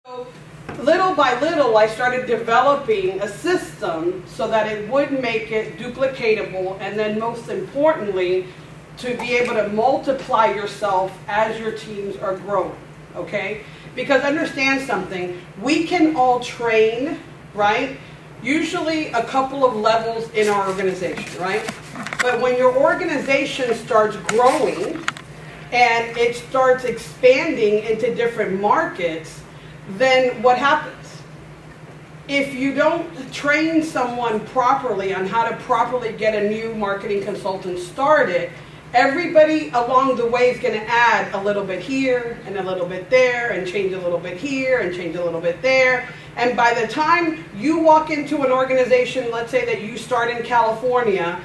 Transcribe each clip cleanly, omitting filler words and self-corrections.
So little by little, I started developing a system so that it would make it duplicatable, and then most importantly, to be able to multiply yourself as your teams are growing, okay? Because understand something, we can all train, right? Usually a couple of levels in our organization, right? But when your organization starts growing and it starts expanding into different markets, then what happens? If you don't train someone properly on how to properly get a new marketing consultant started, everybody along the way is going to add a little bit here and a little bit there and change a little bit here and change a little bit there. And by the time you walk into an organization, let's say that you start in California,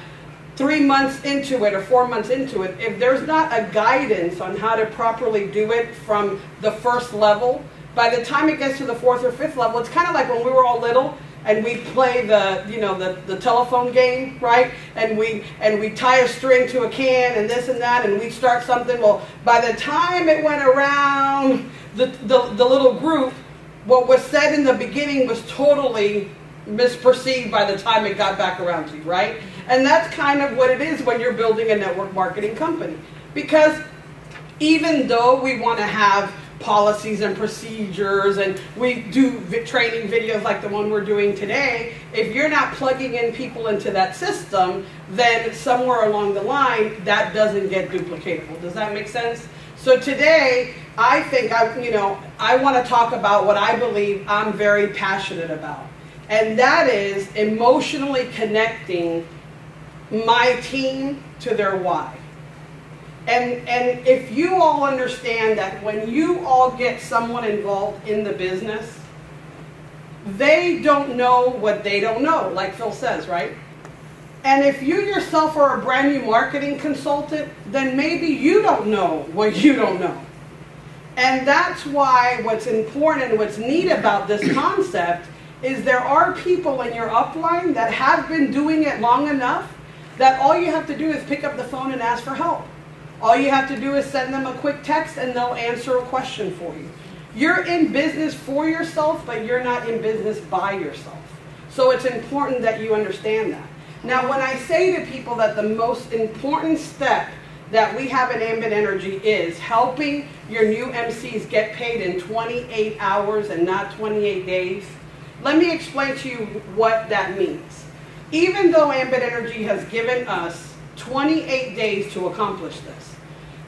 3 months into it or 4 months into it, if there's not a guidance on how to properly do it from the first level, by the time it gets to the 4th or 5th level, it's kind of like when we were all little and we play the telephone game, right? And we tie a string to a can and this and that, and we start something. Well, by the time it went around the little group, what was said in the beginning was totally misperceived by the time it got back around to you, right? And that's kind of what it is when you're building a network marketing company. Because even though we want to have policies and procedures and we do training videos like the one we're doing today, if you're not plugging in people into that system, then somewhere along the line that doesn't get duplicatable. Does that make sense? So today I think I want to talk about what I believe I'm very passionate about, and that is emotionally connecting my team to their why. And if you all understand that when you all get someone involved in the business, they don't know what they don't know, like Phil says, right? And if you yourself are a brand new marketing consultant, then maybe you don't know what you don't know. And that's why what's important and what's neat about this concept is there are people in your upline that have been doing it long enough that all you have to do is pick up the phone and ask for help. All you have to do is send them a quick text and they'll answer a question for you. You're in business for yourself, but you're not in business by yourself. So it's important that you understand that. Now, when I say to people that the most important step that we have at Ambit Energy is helping your new MCs get paid in 28 hours and not 28 days, let me explain to you what that means. Even though Ambit Energy has given us 28 days to accomplish this,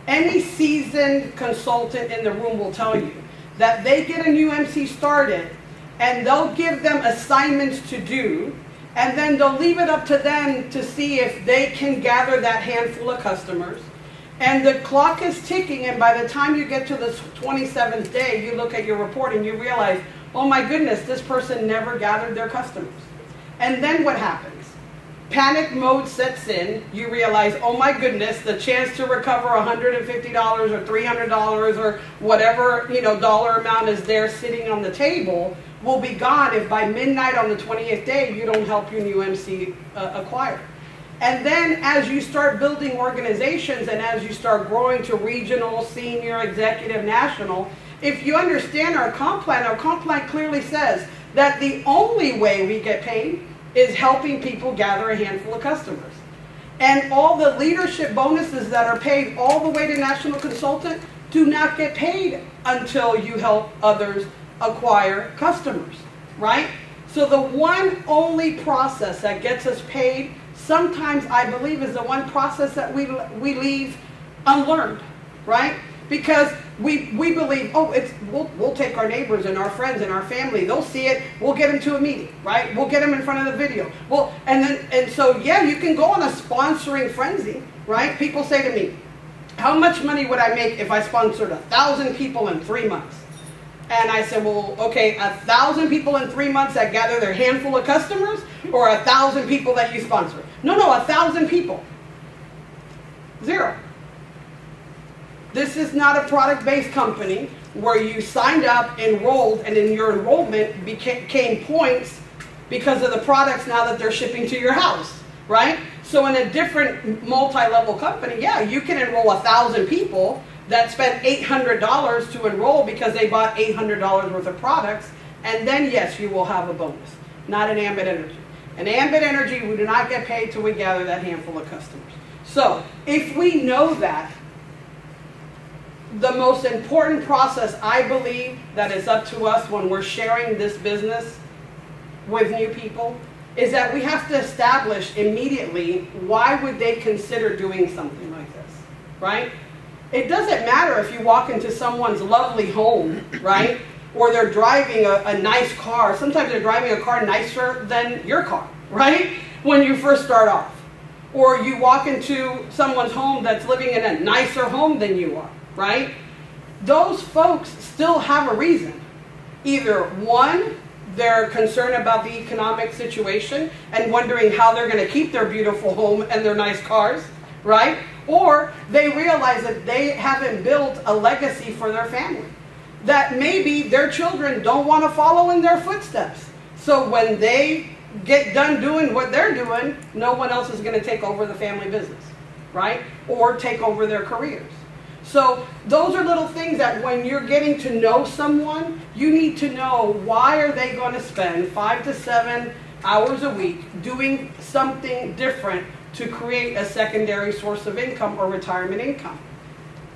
any seasoned consultant in the room will tell you that they get a new MC started and they'll give them assignments to do, and then they'll leave it up to them to see if they can gather that handful of customers. And the clock is ticking, and by the time you get to the 27th day, you look at your report and you realize, oh my goodness, this person never gathered their customers. And then what happens? Panic mode sets in. You realize, oh my goodness, the chance to recover $150 or $300 or whatever dollar amount is there sitting on the table will be gone if by midnight on the 28th day you don't help your new MC acquire. And then as you start building organizations and as you start growing to regional, senior, executive, national, if you understand our comp plan clearly says that the only way we get paid is helping people gather a handful of customers. And all the leadership bonuses that are paid all the way to national consultant do not get paid until you help others acquire customers, right? So the one only process that gets us paid, sometimes I believe, is the one process that we leave unlearned, right? Because we believe, oh, we'll take our neighbors and our friends and our family, they'll see it, we'll get them to a meeting, right? We'll get them in front of the video. Well, and so yeah, you can go on a sponsoring frenzy, right? People say to me, how much money would I make if I sponsored 1,000 people in 3 months? And I said, well, okay, 1,000 people in 3 months that gather their handful of customers, or 1,000 people that you sponsor? No, 1,000 people. Zero. This is not a product-based company where you signed up, enrolled, and in your enrollment became points because of the products now that they're shipping to your house, right? So in a different multi-level company, yeah, you can enroll 1,000 people, that spent $800 to enroll because they bought $800 worth of products, and then yes, you will have a bonus. Not an Ambit Energy. In Ambit Energy, we do not get paid till we gather that handful of customers. So, if we know that, the most important process, I believe, that is up to us when we're sharing this business with new people, is that we have to establish immediately why would they consider doing something like this, right? It doesn't matter if you walk into someone's lovely home, right? Or they're driving a nice car. Sometimes they're driving a car nicer than your car, right? When you first start off. Or you walk into someone's home that's living in a nicer home than you are, right? Those folks still have a reason. Either one, they're concerned about the economic situation and wondering how they're going to keep their beautiful home and their nice cars, right? Or they realize that they haven't built a legacy for their family. That maybe their children don't want to follow in their footsteps. So when they get done doing what they're doing, no one else is going to take over the family business, right? Or take over their careers. So those are little things that when you're getting to know someone, you need to know why are they going to spend 5 to 7 hours a week doing something different to create a secondary source of income or retirement income.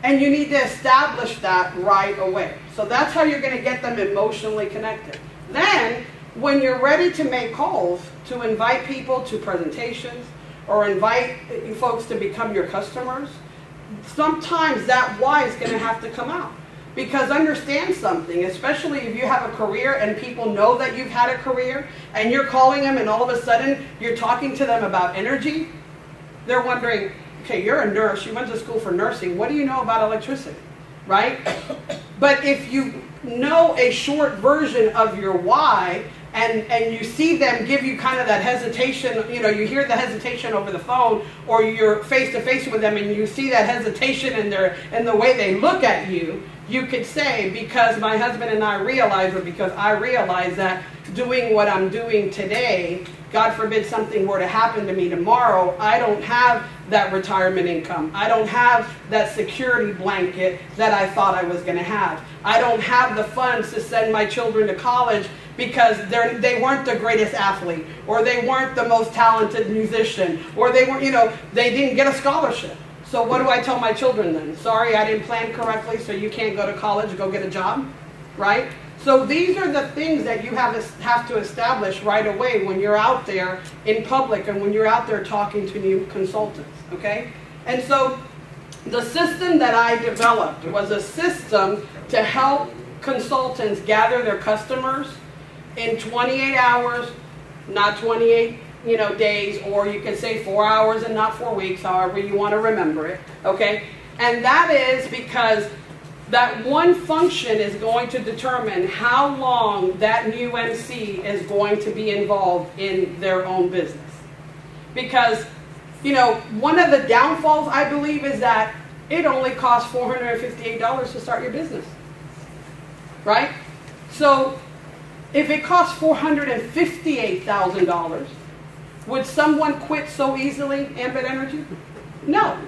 And you need to establish that right away. So that's how you're going to get them emotionally connected. Then, when you're ready to make calls to invite people to presentations or invite folks to become your customers, sometimes that why is going to have to come out. Because understand something, especially if you have a career and people know that you've had a career and you're calling them and all of a sudden you're talking to them about energy, they're wondering, okay, you're a nurse, you went to school for nursing, what do you know about electricity, right? But if you know a short version of your why, and you see them give you kind of that hesitation, you know, you hear the hesitation over the phone, or you're face to face with them and you see that hesitation in the way they look at you, you could say, because my husband and I realize, or because I realize that doing what I'm doing today, God forbid something were to happen to me tomorrow, I don't have that retirement income. I don't have that security blanket that I thought I was going to have. I don't have the funds to send my children to college because they weren't the greatest athlete, or they weren't the most talented musician, or they weren't, you know, they didn't get a scholarship. So what do I tell my children then? Sorry, I didn't plan correctly, so you can't go to college, go get a job, right? So these are the things that you have to establish right away when you're out there in public and when you're out there talking to new consultants, okay? And so the system that I developed was a system to help consultants gather their customers in 28 hours, not 28 days, or you can say 4 hours and not 4 weeks, however you want to remember it, okay? And that is because that one function is going to determine how long that new MC is going to be involved in their own business. Because, you know, one of the downfalls, I believe, is that it only costs $458 to start your business, right? So if it costs $458,000, would someone quit so easily, Ambit Energy? No,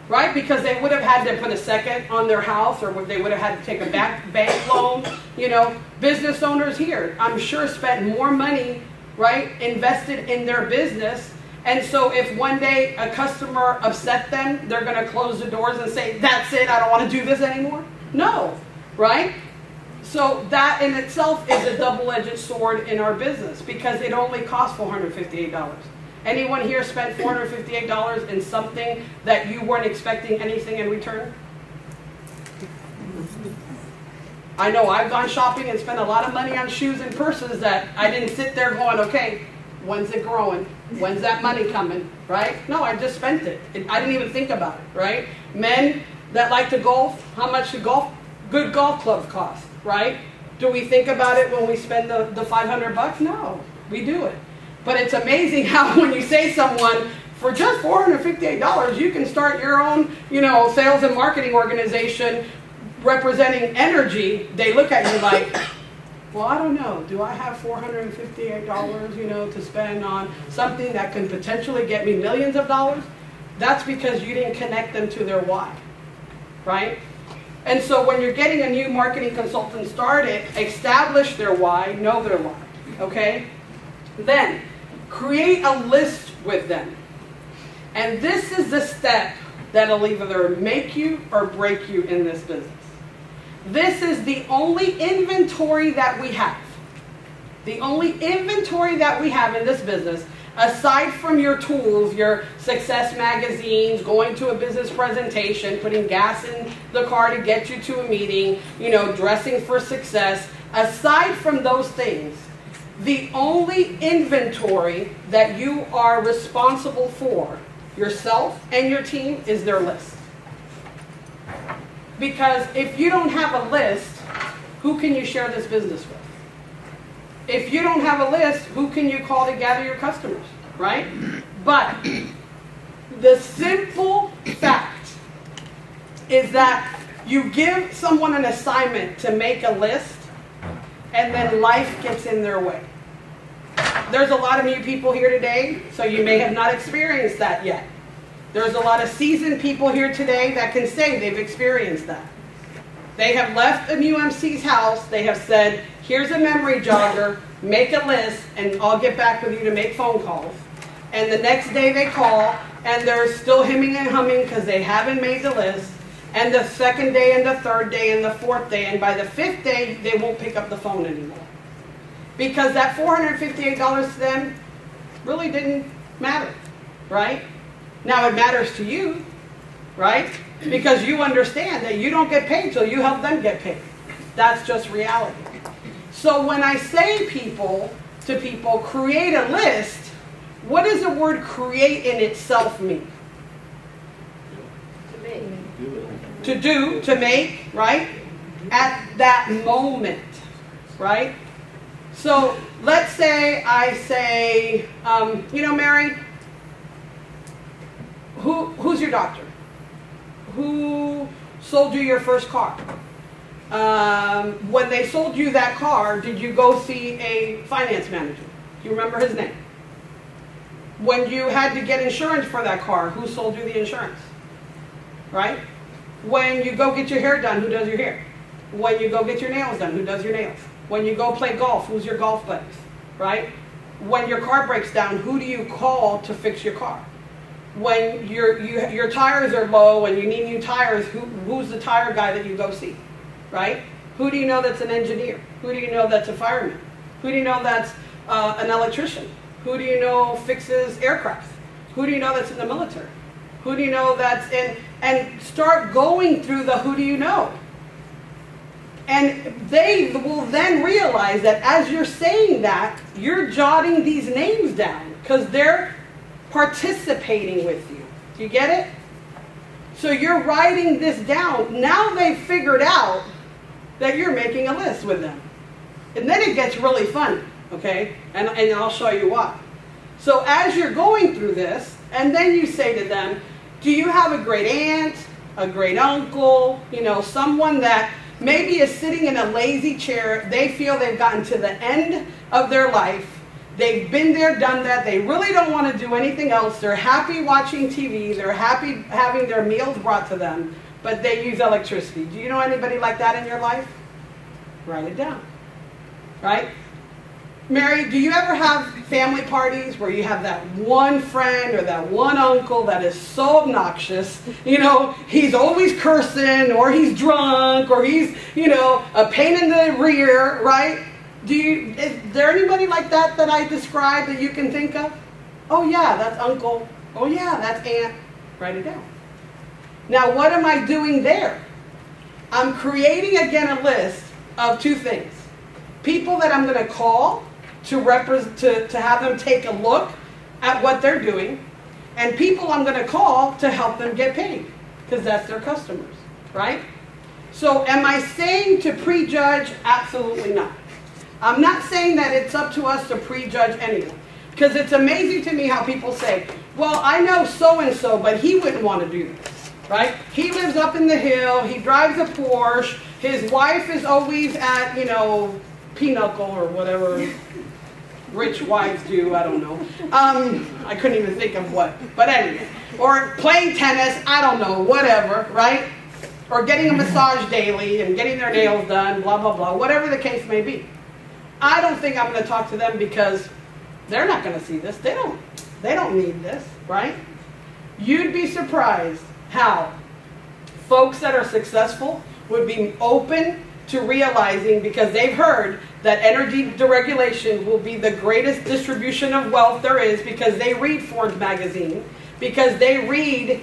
right? Because they would have had to put a second on their house, or they would have had to take a bank loan. You know, business owners here, I'm sure, spent more money, right, invested in their business. And so if one day a customer upset them, they're going to close the doors and say, that's it, I don't want to do this anymore? No, right? So that in itself is a double-edged sword in our business, because it only costs $458. Anyone here spent $458 in something that you weren't expecting anything in return? I know I've gone shopping and spent a lot of money on shoes and purses that I didn't sit there going, okay, when's it growing? When's that money coming, right? No, I just spent it. I didn't even think about it, right? Men that like to golf, how much do good golf clubs cost, right? Do we think about it when we spend the 500 bucks? No, we do it. But it's amazing how when you say someone, for just $458, you can start your own, you know, sales and marketing organization representing energy, they look at you like, well, I don't know, do I have $458, you know, to spend on something that can potentially get me millions of dollars? That's because you didn't connect them to their why, right? And so when you're getting a new marketing consultant started, establish their why, know their why, okay? Then, create a list with them. And this is the step that'll either make you or break you in this business. This is the only inventory that we have. The only inventory that we have in this business, aside from your tools, your success magazines, going to a business presentation, putting gas in the car to get you to a meeting, you know, dressing for success, aside from those things, the only inventory that you are responsible for, yourself and your team, is their list. Because if you don't have a list, who can you share this business with? If you don't have a list, who can you call to gather your customers, right? But the simple fact is that you give someone an assignment to make a list, and then life gets in their way. There's a lot of new people here today, so you may have not experienced that yet. There's a lot of seasoned people here today that can say they've experienced that. They have left a new MC's house, they have said, here's a memory jogger, make a list, and I'll get back with you to make phone calls. And the next day they call, and they're still hemming and humming because they haven't made the list. And the second day, and the third day, and the fourth day, and by the fifth day, they won't pick up the phone anymore. Because that $458 to them really didn't matter, right? Now it matters to you, right? Because you understand that you don't get paid till you help them get paid. That's just reality. So when I say to people, create a list, what does the word create in itself mean? To make. To do, to make, right? At that moment, right? So let's say I say, you know, Mary, who's your doctor? Who sold you your first car? When they sold you that car, did you go see a finance manager? Do you remember his name? When you had to get insurance for that car, who sold you the insurance? Right? When you go get your hair done, who does your hair? When you go get your nails done, who does your nails? When you go play golf, who's your golf buddies? Right? When your car breaks down, who do you call to fix your car? When your tires are low and you need new tires, who's the tire guy that you go see? Right? Who do you know that's an engineer? Who do you know that's a fireman? Who do you know that's an electrician? Who do you know fixes aircraft? Who do you know that's in the military? Who do you know that's in... And start going through the who do you know. And they will then realize that as you're saying that, you're jotting these names down because they're participating with you. Do you get it? So you're writing this down. Now they've figured out that you're making a list with them. And then it gets really fun, okay? And I'll show you why. So as you're going through this, and then you say to them, do you have a great aunt, a great uncle, you know, someone that maybe is sitting in a lazy chair, they feel they've gotten to the end of their life, they've been there, done that, they really don't want to do anything else, they're happy watching TV, they're happy having their meals brought to them, but they use electricity. Do you know anybody like that in your life? Write it down, right? Mary, do you ever have family parties where you have that one friend or that one uncle that is so obnoxious, you know, he's always cursing or he's drunk or he's, you know, a pain in the rear, right? Is there anybody like that that I described that you can think of? Oh yeah, that's uncle. Oh yeah, that's aunt. Write it down. Now what am I doing there? I'm creating again a list of two things. People that I'm going to call to have them take a look at what they're doing, and people I'm going to call to help them get paid, because that's their customers, right? So am I saying to prejudge? Absolutely not. I'm not saying that it's up to us to prejudge anyone, because it's amazing to me how people say, well, I know so-and-so, but he wouldn't want to do this, right? He lives up in the hill, he drives a Porsche, his wife is always at, you know, Pinochle or whatever rich wives do, I don't know. I couldn't even think of what, but anyway. Or playing tennis, I don't know, whatever, right? or getting a massage daily and getting their nails done, blah, blah, blah, whatever the case may be. I don't think I'm going to talk to them because they're not going to see this. They don't need this, right? You'd be surprised how folks that are successful would be open to realizing, because they've heard that energy deregulation will be the greatest distribution of wealth there is, because they read Forbes magazine, because they read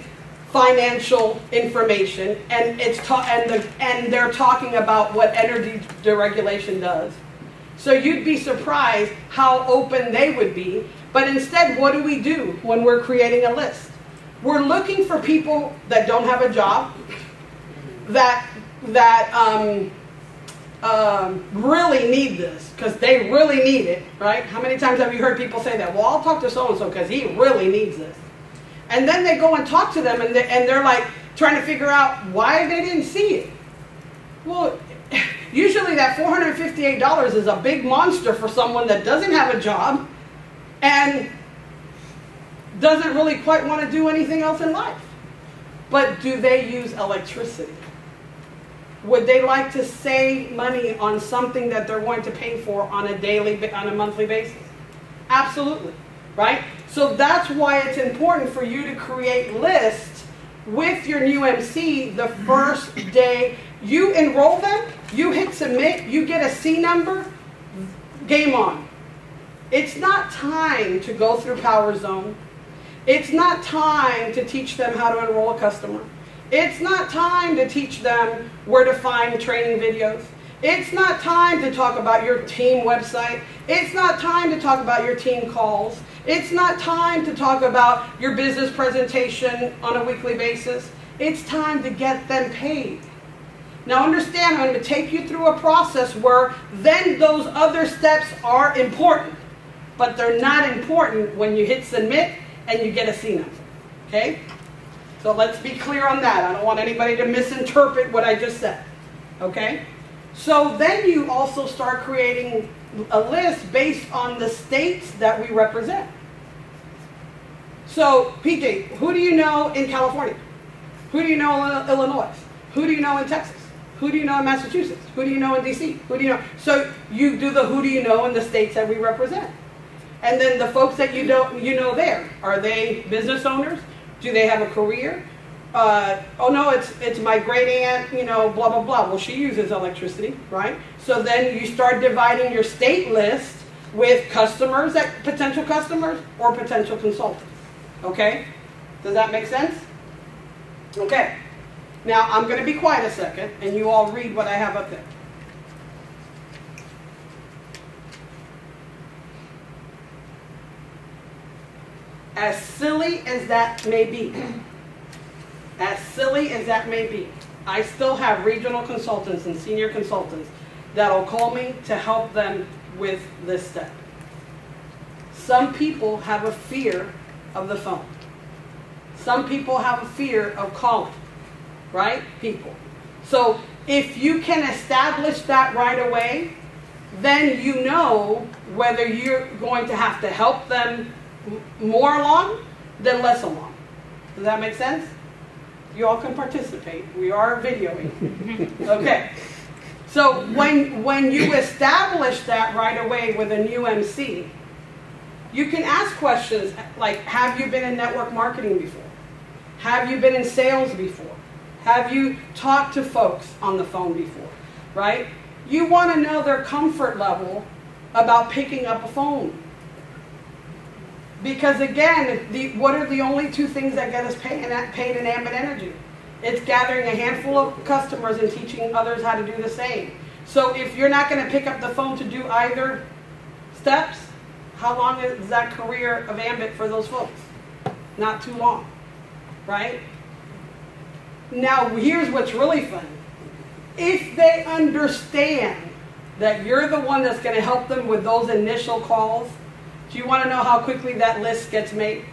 financial information, and and they're talking about what energy deregulation does. So you'd be surprised how open they would be. But instead, what do we do when we're creating a list? We're looking for people that don't have a job, that really need this, because they really need it, right? How many times have you heard people say that? Well, I'll talk to so-and-so because he really needs this. And then they go and talk to them, and they're like trying to figure out why they didn't see it. Well, usually that $458 is a big monster for someone that doesn't have a job and doesn't really quite want to do anything else in life. But do they use electricity? Would they like to save money on something that they're going to pay for on a monthly basis? Absolutely, right? So that's why it's important for you to create lists with your new MC the first day. You enroll them, you hit submit, you get a C number, game on. It's not time to go through Power Zone. It's not time to teach them how to enroll a customer. It's not time to teach them where to find training videos. It's not time to talk about your team website. It's not time to talk about your team calls. It's not time to talk about your business presentation on a weekly basis. It's time to get them paid. Now understand, I'm going to take you through a process where then those other steps are important, but they're not important when you hit submit and you get a C number. Okay? So let's be clear on that. I don't want anybody to misinterpret what I just said. Okay? So then you also start creating a list based on the states that we represent. So, PJ, who do you know in California? Who do you know in Illinois? Who do you know in Texas? Who do you know in Massachusetts? Who do you know in DC? Who do you know? So you do the who do you know in the states that we represent. And then the folks that you know there, are they business owners? Do they have a career? Oh no, it's my great aunt, blah, blah, blah. Well, she uses electricity, right? So then you start dividing your state list with customers, potential customers, or potential consultants. Okay? Does that make sense? Okay. Now, I'm going to be quiet a second, and you all read what I have up there. As silly as that may be, I still have regional consultants and senior consultants that'll call me to help them with this step. Some people have a fear of the phone. Some people have a fear of calling, right? People. So if you can establish that right away, then you know whether you're going to have to help them more along than less along. Does that make sense? You all can participate. We are videoing. Okay. So when you establish that right away with a new MC, you can ask questions like, have you been in network marketing before? Have you been in sales before? Have you talked to folks on the phone before? Right? You want to know their comfort level about picking up a phone. Because again, what are the only two things that get us paid in Ambit Energy? It's gathering a handful of customers and teaching others how to do the same. So if you're not going to pick up the phone to do either steps, how long is that career of Ambit for those folks? Not too long, right? Now here's what's really fun. If they understand that you're the one that's going to help them with those initial calls, do you want to know how quickly that list gets made?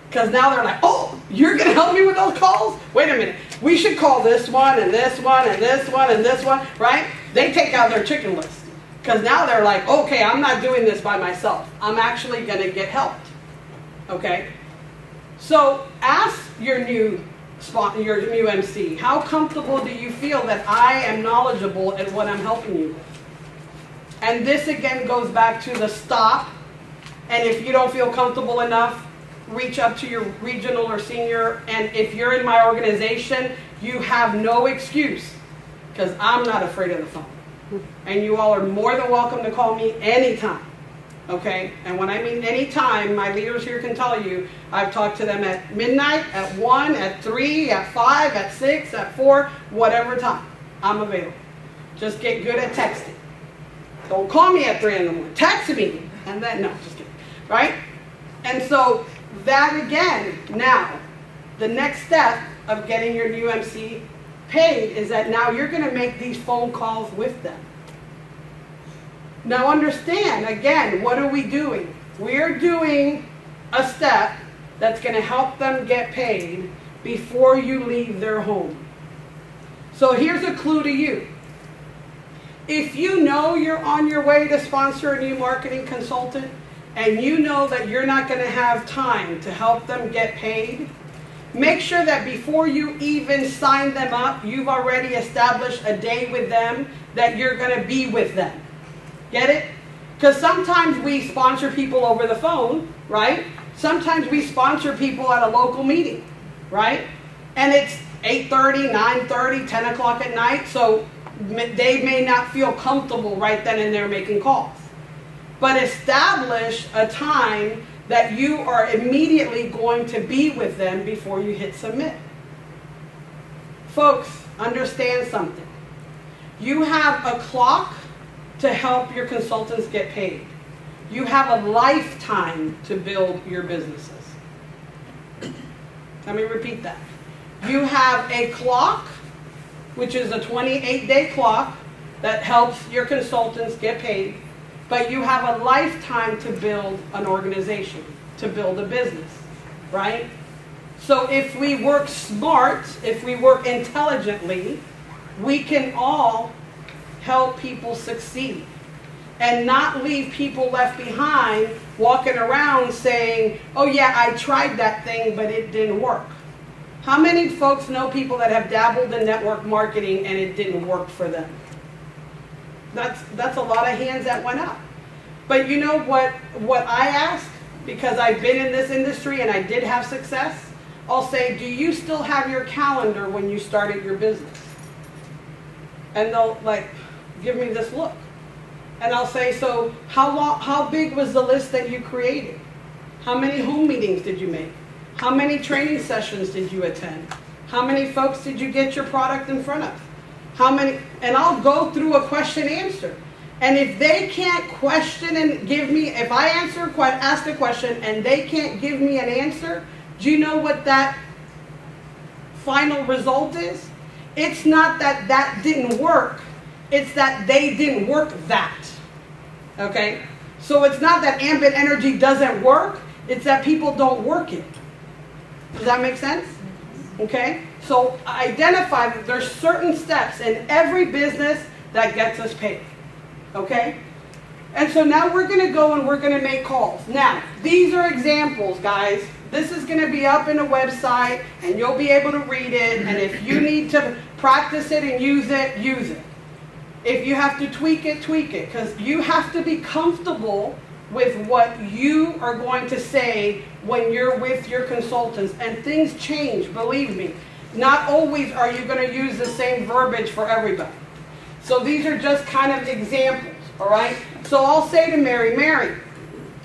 Because now they're like, oh, you're going to help me with those calls? Wait a minute. We should call this one and this one and this one and this one, right? They take out their chicken list. Because now they're like, okay, I'm not doing this by myself. I'm actually going to get helped. Okay? So ask your new your new MC? How comfortable do you feel that I am knowledgeable at what I'm helping you with? And this again goes back to the stop. And if you don't feel comfortable enough, reach up to your regional or senior. And if you're in my organization, you have no excuse, because I'm not afraid of the phone. And you all are more than welcome to call me anytime. Okay? And when I mean anytime, my leaders here can tell you, I've talked to them at midnight, at 1, at 3, at 5, at 6, at 4, whatever time. I'm available. Just get good at texting. Don't call me at 3 in the morning. Text me. And then, no, just kidding. Right? And so that again, now, the next step of getting your new MC paid is that now you're going to make these phone calls with them. Now understand, again, what are we doing? We're doing a step that's going to help them get paid before you leave their home. So here's a clue to you. If you know you're on your way to sponsor a new marketing consultant, and you know that you're not going to have time to help them get paid, make sure that before you even sign them up, you've already established a day with them that you're going to be with them. Get it? Because sometimes we sponsor people over the phone, right? Sometimes we sponsor people at a local meeting, right? And it's 8:30, 9:30, 10 o'clock at night, so they may not feel comfortable right then and there making calls. But establish a time that you are immediately going to be with them before you hit submit. Folks, understand something. You have a clock to help your consultants get paid. You have a lifetime to build your businesses. Let me repeat that. You have a clock, which is a 28-day clock that helps your consultants get paid. But you have a lifetime to build an organization, to build a business, right? So if we work smart, if we work intelligently, we can all help people succeed and not leave people left behind walking around saying, oh yeah, I tried that thing, but it didn't work. How many folks know people that have dabbled in network marketing and it didn't work for them? That's a lot of hands that went up. But you know what I ask, because I've been in this industry and I did have success, I'll say, do you still have your calendar when you started your business? And they'll like give me this look. And I'll say, so how big was the list that you created? How many home meetings did you make? How many training sessions did you attend? How many folks did you get your product in front of? How many? And I'll go through a question answer. And if they can't question and give me, if I ask a question and they can't give me an answer, do you know what that final result is? It's not that that didn't work. It's that they didn't work that. Okay? So it's not that Ambit energy doesn't work. It's that people don't work it. Does that make sense? Okay? So identify that there's certain steps in every business that gets us paid. Okay? And so now we're going to go and we're going to make calls. Now, these are examples, guys. This is going to be up in a website and you'll be able to read it. And if you need to practice it and use it, use it. If you have to tweak it, tweak it. Because you have to be comfortable with what you are going to say when you're with your consultants. And things change, believe me. Not always are you going to use the same verbiage for everybody. So these are just kind of examples, all right? So I'll say to Mary, Mary,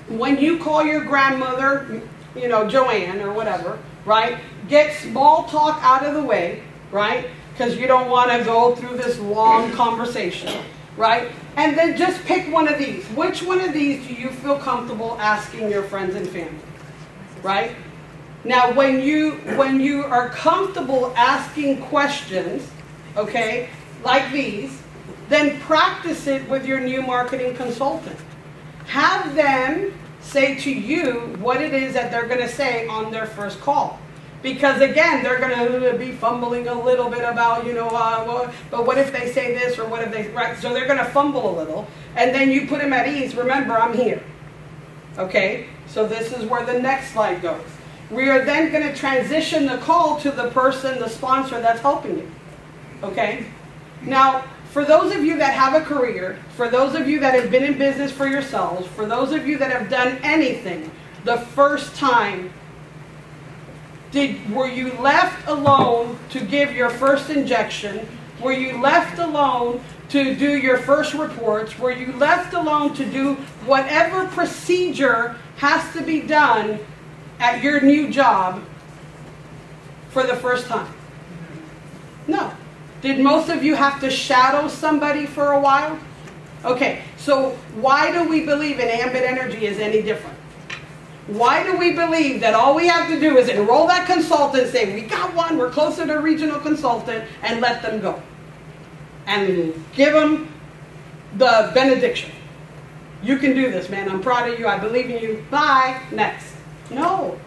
when you call your grandmother, you know, Joanne or whatever, right? Get small talk out of the way, right? Because you don't want to go through this long conversation, right? And then just pick one of these. Which one of these do you feel comfortable asking your friends and family, right? Now, when you are comfortable asking questions, okay, like these, then practice it with your new marketing consultant. Have them say to you what it is that they're going to say on their first call. Because again, they're going to be fumbling a little bit about, you know, but what if they say this or what if they, right? So they're going to fumble a little. And then you put them at ease. Remember, I'm here. Okay? So this is where the next slide goes. we are then going to transition the call to the person, the sponsor that's helping you. Okay? Now, for those of you that have a career, for those of you that have been in business for yourselves, for those of you that have done anything, the first time, were you left alone to give your first injection? Were you left alone to do your first reports? Were you left alone to do whatever procedure has to be done at your new job for the first time? No. Did most of you have to shadow somebody for a while? Okay, so why do we believe in Ambit Energy is any different? Why do we believe that all we have to do is enroll that consultant, say, we got one, we're closer to a regional consultant, and let them go? And give them the benediction. You can do this, man. I'm proud of you. I believe in you. Bye. Next. No.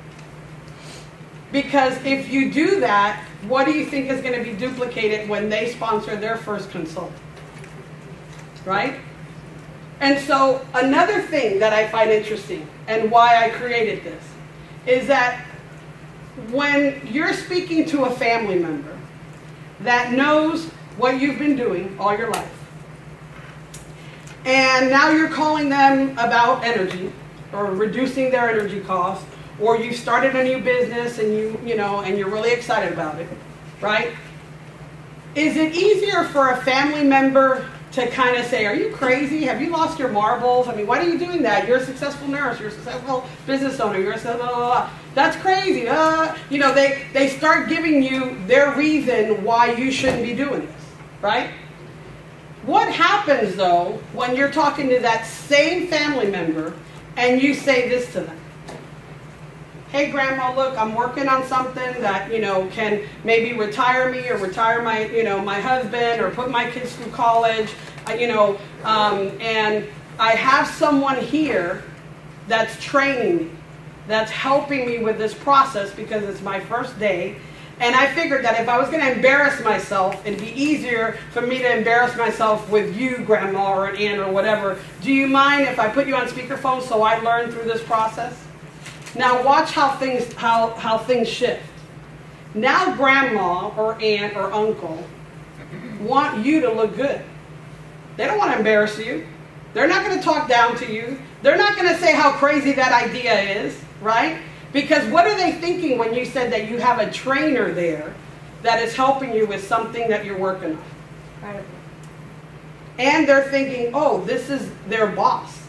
Because if you do that, what do you think is going to be duplicated when they sponsor their first consultant? Right? And so another thing that I find interesting and why I created this is that when you're speaking to a family member that knows what you've been doing all your life, and now you're calling them about energy or reducing their energy costs, or you started a new business and and you're really excited about it, right? Is it easier for a family member to kind of say, are you crazy? Have you lost your marbles? I mean, why are you doing that? You're a successful nurse. You're a successful business owner. You're a blah, blah, blah. That's crazy. They start giving you their reason why you shouldn't be doing this, right? What happens, though, when you're talking to that same family member and you say this to them? Hey, Grandma, look, I'm working on something that, can maybe retire me or retire my, my husband or put my kids through college, and I have someone here that's training me, that's helping me with this process because it's my first day. And I figured that if I was going to embarrass myself, it'd be easier for me to embarrass myself with you, Grandma, or an aunt, or whatever. Do you mind if I put you on speakerphone so I learn through this process? Now watch how things shift. Now Grandma or aunt or uncle want you to look good. They don't want to embarrass you. They're not going to talk down to you. They're not going to say how crazy that idea is, right? Because what are they thinking when you said that you have a trainer there that is helping you with something that you're working on? Right. And they're thinking, oh, this is their boss,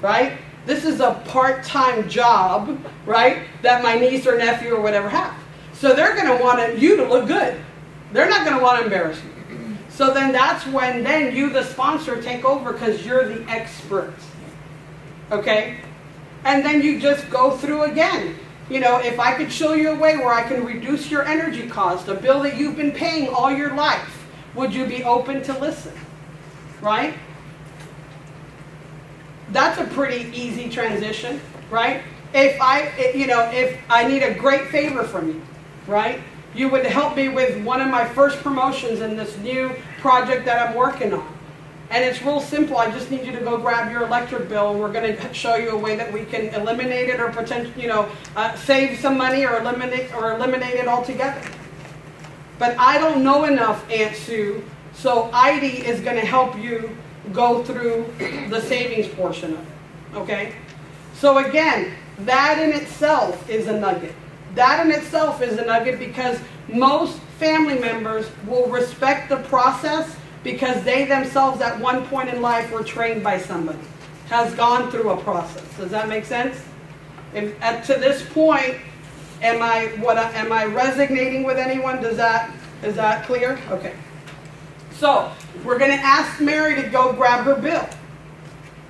right? This is a part-time job, right, that my niece or nephew or whatever have. So they're going to want you to look good. They're not going to want to embarrass you. So then that's when then you, the sponsor, take over because you're the expert. Okay? And then you just go through again. If I could show you a way where I can reduce your energy cost, a bill that you've been paying all your life, would you be open to listen? Right? That's a pretty easy transition, right? If I need a great favor from you, right? You would help me with one of my first promotions in this new project that I'm working on. And it's real simple. I just need you to go grab your electric bill, and we're going to show you a way that we can eliminate it or potentially, save some money or eliminate it altogether. But I don't know enough, Aunt Sue, so Aydee is going to help you go through the savings portion of it. Okay? So again, that in itself is a nugget. That in itself is a nugget because most family members will respect the process because they themselves at one point in life were trained by somebody, has gone through a process. Does that make sense? To this point, am I resonating with anyone? Is that clear? Okay. So we're going to ask Mary to go grab her bill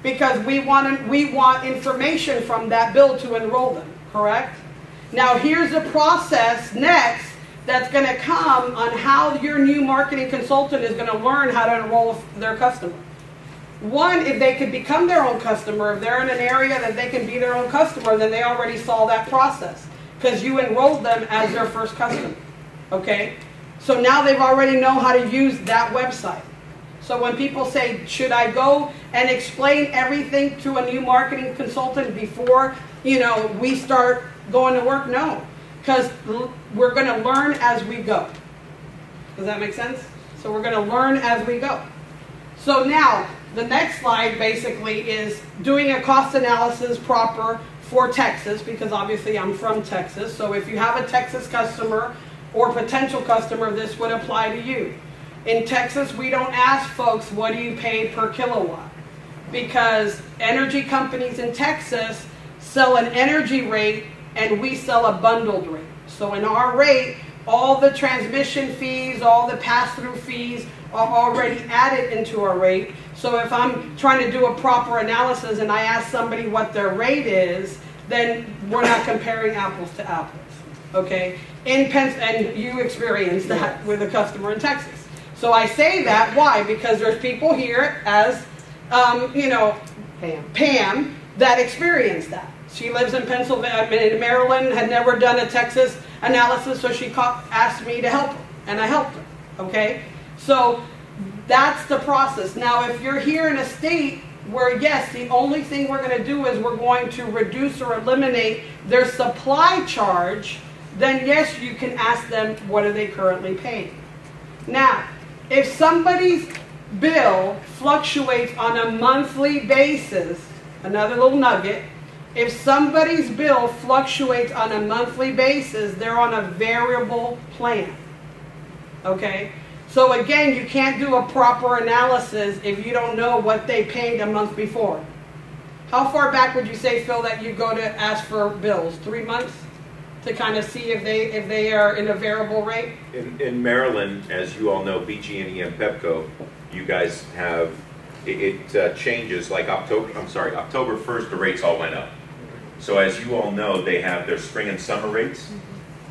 because we want information from that bill to enroll them. Correct? Now here's a process next that's going to come on how your new marketing consultant is going to learn how to enroll their customer. One, if they could become their own customer, if they're in an area that they can be their own customer, then they already saw that process because you enrolled them as their first customer. Okay? So now they've already know how to use that website. So when people say, should I go and explain everything to a new marketing consultant before, you know, we start going to work? No, because we're going to learn as we go. Does that make sense? So we're going to learn as we go. So now, the next slide basically is doing a cost analysis proper for Texas, because obviously I'm from Texas. So if you have a Texas customer or potential customer, this would apply to you. In Texas, we don't ask folks, what do you pay per kilowatt? Because energy companies in Texas sell an energy rate and we sell a bundled rate. So in our rate, all the transmission fees, all the pass-through fees are already added into our rate. So if I'm trying to do a proper analysis and I ask somebody what their rate is, then we're not comparing apples to apples, okay? And you experienced that with a customer in Texas. So I say that, why? Because there's people here as, you know, Pam, that experienced that. She lives in Pennsylvania, in Maryland, had never done a Texas analysis, so she asked me to help her, and I helped her, okay? So that's the process. Now, if you're here in a state where, yes, the only thing we're going to do is we're going to reduce or eliminate their supply charge, then yes, you can ask them, what are they currently paying? Now, if somebody's bill fluctuates on a monthly basis, another little nugget, if somebody's bill fluctuates on a monthly basis, they're on a variable plan, okay? So again, you can't do a proper analysis if you don't know what they paid a month before. How far back would you say, Phil, that you go to ask for bills? 3 months? To kind of see if they are in a variable rate? In Maryland, as you all know, BG&E and Pepco, you guys have, it changes like October 1st, the rates all went up. So as you all know, they have their spring and summer rates,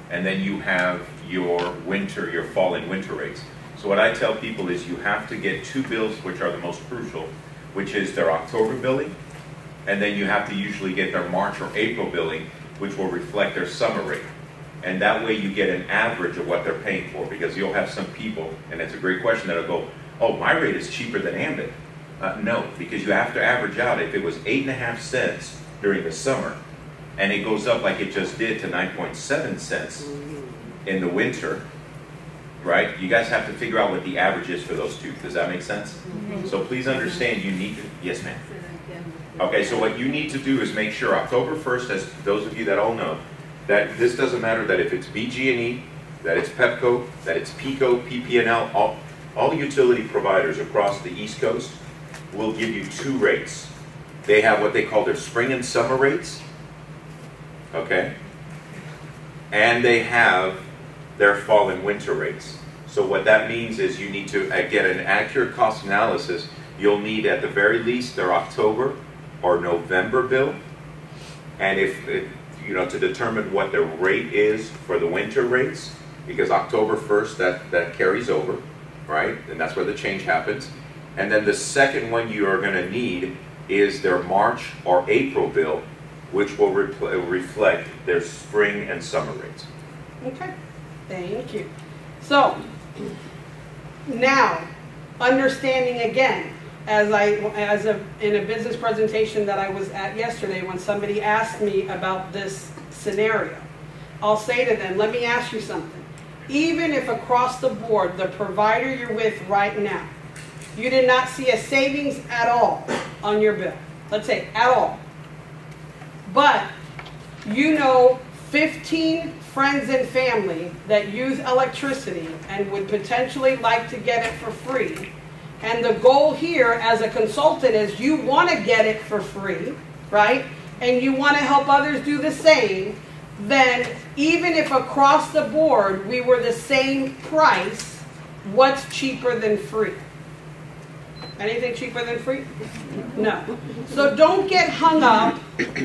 and then you have your winter, your fall and winter rates. So what I tell people is you have to get 2 bills which are the most crucial, which is their October billing, and then you have to usually get their March or April billing, which will reflect their summer rate. And that way you get an average of what they're paying for, because you'll have some people, and it's a great question, that'll go, oh, my rate is cheaper than Ambit. No, because you have to average out. If it was 8.5 cents during the summer, and it goes up like it just did to 9.7 cents in the winter, right? You guys have to figure out what the average is for those two. Does that make sense? So please understand, you need to, yes ma'am. Okay, so what you need to do is make sure October 1st, as those of you that all know, that this doesn't matter that if it's BG&E, that it's Pepco, that it's PECO, PP&L, all utility providers across the East Coast will give you 2 rates. They have what they call their spring and summer rates, okay? And they have their fall and winter rates. So what that means is you need to get an accurate cost analysis. You'll need at the very least their October or November bill, and if you know, to determine what the rate is for the winter rates, because October 1st that carries over, right? And that's where the change happens. And then the second one you are going to need is their March or April bill, which will reflect their spring and summer rates. Okay, thank you. So now, understanding again, in a business presentation that I was at yesterday, when somebody asked me about this scenario, I'll say to them, let me ask you something. Even if across the board, the provider you're with right now, you did not see a savings at all on your bill, let's say at all, but you know 15 friends and family that use electricity and would potentially like to get it for free, and the goal here as a consultant is you want to get it for free, right? And you want to help others do the same, then even if across the board we were the same price, what's cheaper than free? Anything cheaper than free? No. So don't get hung up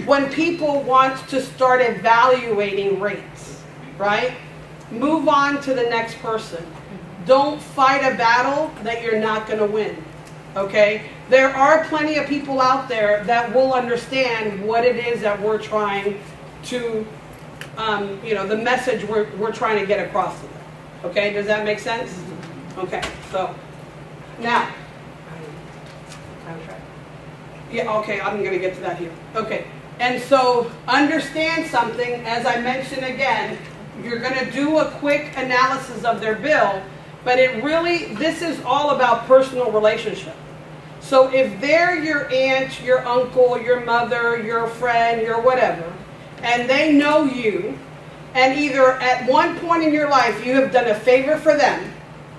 when people want to start evaluating rates, right? Move on to the next person. Don't fight a battle that you're not going to win, okay? There are plenty of people out there that will understand what it is that we're trying to, you know, the message we're trying to get across to them, okay? Does that make sense? Okay, so now, Yeah, okay, I'm going to get to that here. Okay, and so understand something, as I mentioned again, you're going to do a quick analysis of their bill, but it really, this is all about personal relationship. So if they're your aunt, your uncle, your mother, your friend, your whatever, and they know you, and either at one point in your life you have done a favor for them,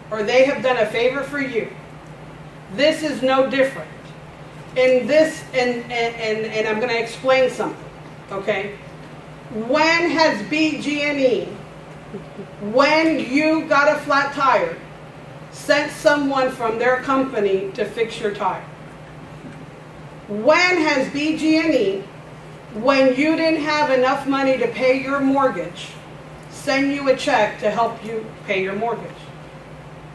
or they have done a favor for you, this is no different. In this, and I'm going to explain something, okay? When has BG&E, when you got a flat tire, sent someone from their company to fix your tire? When has BG&E, when you didn't have enough money to pay your mortgage, send you a check to help you pay your mortgage?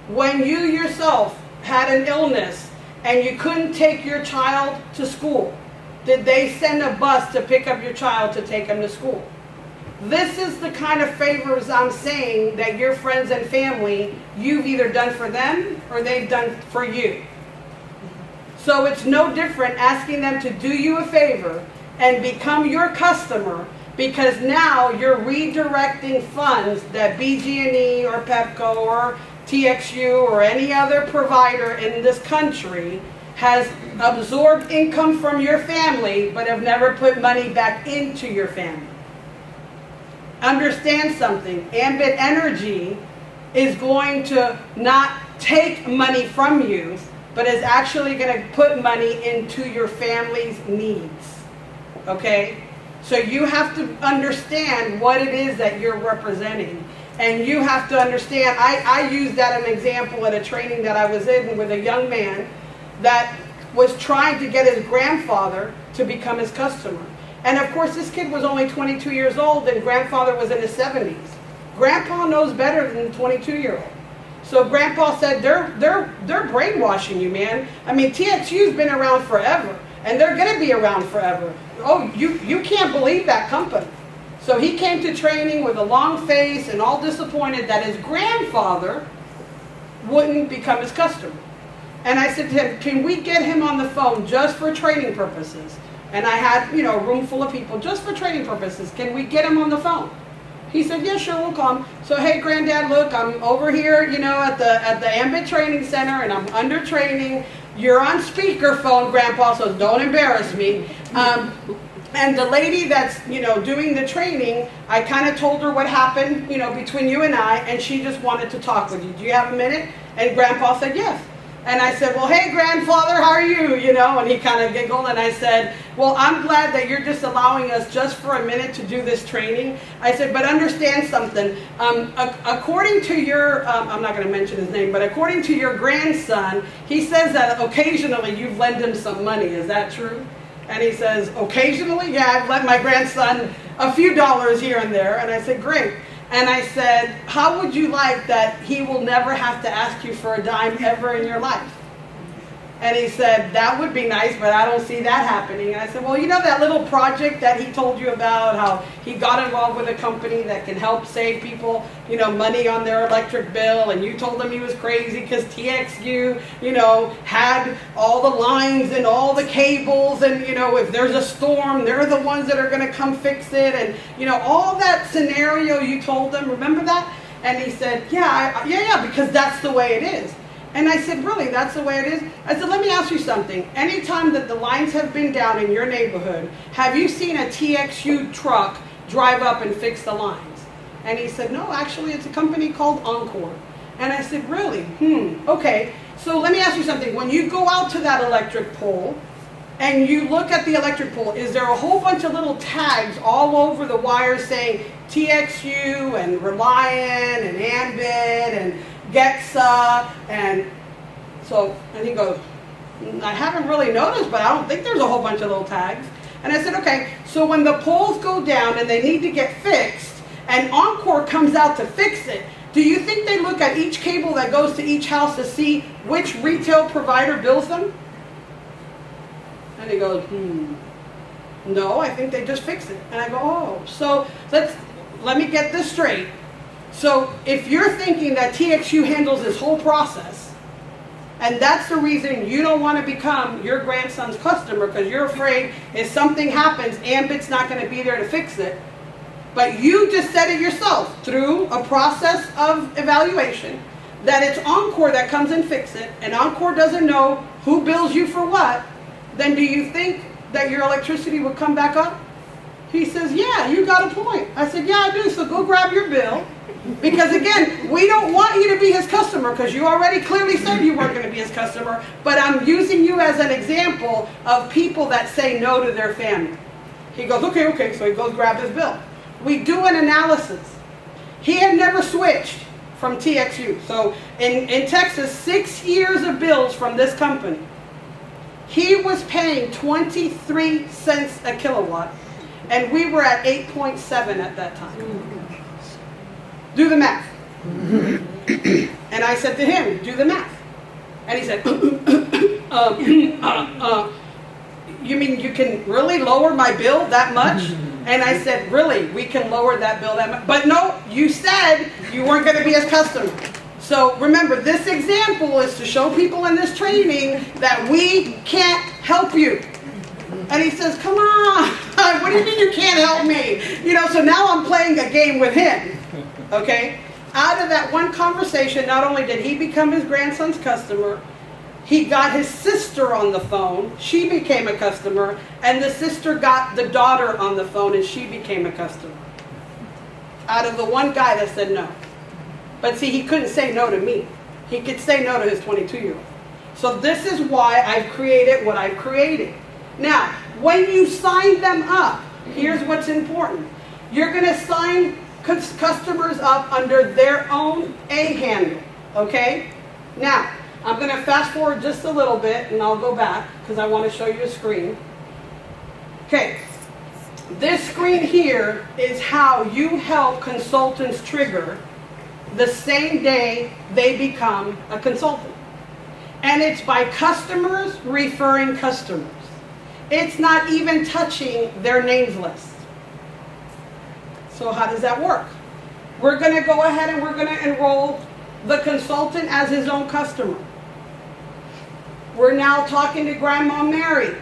When you yourself had an illness and you couldn't take your child to school, did they send a bus to pick up your child to take him to school? This is the kind of favors I'm saying that your friends and family, you've either done for them or they've done for you. So it's no different asking them to do you a favor and become your customer, because now you're redirecting funds that BG&E or Pepco or TXU or any other provider in this country has absorbed income from your family but have never put money back into your family. Understand something. Ambit Energy is going to not take money from you, but is actually going to put money into your family's needs. Okay? So you have to understand what it is that you're representing. And you have to understand, I used that as an example at a training that I was in with a young man that was trying to get his grandfather to become his customer. And of course this kid was only 22 years old and grandfather was in his 70s. Grandpa knows better than the 22-year-old. So Grandpa said, they're brainwashing you, man. I mean, TXU's been around forever and they're going to be around forever. Oh, you can't believe that company. So he came to training with a long face and all disappointed that his grandfather wouldn't become his customer. And I said to him, can we get him on the phone just for training purposes? And I had, you know, a room full of people just for training purposes. Can we get him on the phone? He said, yeah, sure, we'll call him. So, hey, Granddad, look, I'm over here, you know, at the Ambit Training Center, and I'm under training. You're on speakerphone, Grandpa, so don't embarrass me. And the lady that's, you know, doing the training, I kind of told her what happened, you know, between you and I, and she just wanted to talk with you. Do you have a minute? And Grandpa said, yes. And I said, well, hey, grandfather, how are you? You know, and he kind of giggled, and I said, well, I'm glad that you're just allowing us just for a minute to do this training. I said, but understand something. According to your, I'm not going to mention his name, but according to your grandson, he says that occasionally you've lent him some money. Is that true? And he says, occasionally? Yeah, I've lent my grandson a few dollars here and there. And I said, great. And I said, how would you like that he will never have to ask you for a dime ever in your life? And he said, that would be nice, but I don't see that happening. And I said, well, you know that little project that he told you about, how he got involved with a company that can help save people, you know, money on their electric bill, and you told him he was crazy because TXU, you know, had all the lines and all the cables, and, you know, if there's a storm, they're the ones that are going to come fix it, and, you know, all that scenario you told them, remember that? And he said, yeah, because that's the way it is. And I said, really, that's the way it is? I said, let me ask you something. Anytime that the lines have been down in your neighborhood, have you seen a TXU truck drive up and fix the lines? And he said, no, actually, it's a company called Encore. And I said, really? Okay. So let me ask you something. When you go out to that electric pole and you look at the electric pole, is there a whole bunch of little tags all over the wires saying TXU and Reliant and Ambit and Gexa, and he goes, I haven't really noticed, but I don't think there's a whole bunch of little tags. And I said, okay, so when the poles go down and they need to get fixed, and Encore comes out to fix it, do you think they look at each cable that goes to each house to see which retail provider bills them? And he goes, no, I think they just fix it. And I go, oh, so let me get this straight. So if you're thinking that TXU handles this whole process, And that's the reason you don't want to become your grandson's customer, because you're afraid if something happens, Ambit's not going to be there to fix it. But you just said it yourself through a process of evaluation that it's Encore that comes and fix it, and Encore doesn't know who bills you for what. Then do you think that your electricity would come back up? He says, yeah, you got a point. I said, yeah, I do, so go grab your bill. Because again, we don't want you to be his customer, because you already clearly said you weren't going to be his customer, but I'm using you as an example of people that say no to their family. He goes, okay, so he goes grab his bill. We do an analysis. He had never switched from TXU. So in Texas, 6 years of bills from this company. He was paying 23 cents a kilowatt, and we were at 8.7 at that time. Do the math. And I said to him, do the math. And he said, you mean you can really lower my bill that much? And I said, really, we can lower that bill that much? But no, you said you weren't going to be his customer. So remember, this example is to show people in this training that we can't help you. And he says, come on, what do you mean you can't help me? You know, so now I'm playing a game with him. Okay? Out of that one conversation, not only did he become his grandson's customer, he got his sister on the phone. She became a customer. And the sister got the daughter on the phone, and she became a customer. Out of the one guy that said no. But see, he couldn't say no to me. He could say no to his 22-year-old. So this is why I've created what I've created. Now, when you sign them up, here's what's important. You're going to sign customers up under their own A handle, okay? Now, I'm going to fast forward just a little bit, and I'll go back, because I want to show you a screen. Okay, this screen here is how you help consultants trigger the same day they become a consultant. And it's by customers referring customers. It's not even touching their names list. So how does that work? We're going to go ahead and we're going to enroll the consultant as his own customer. We're now talking to Grandma Mary.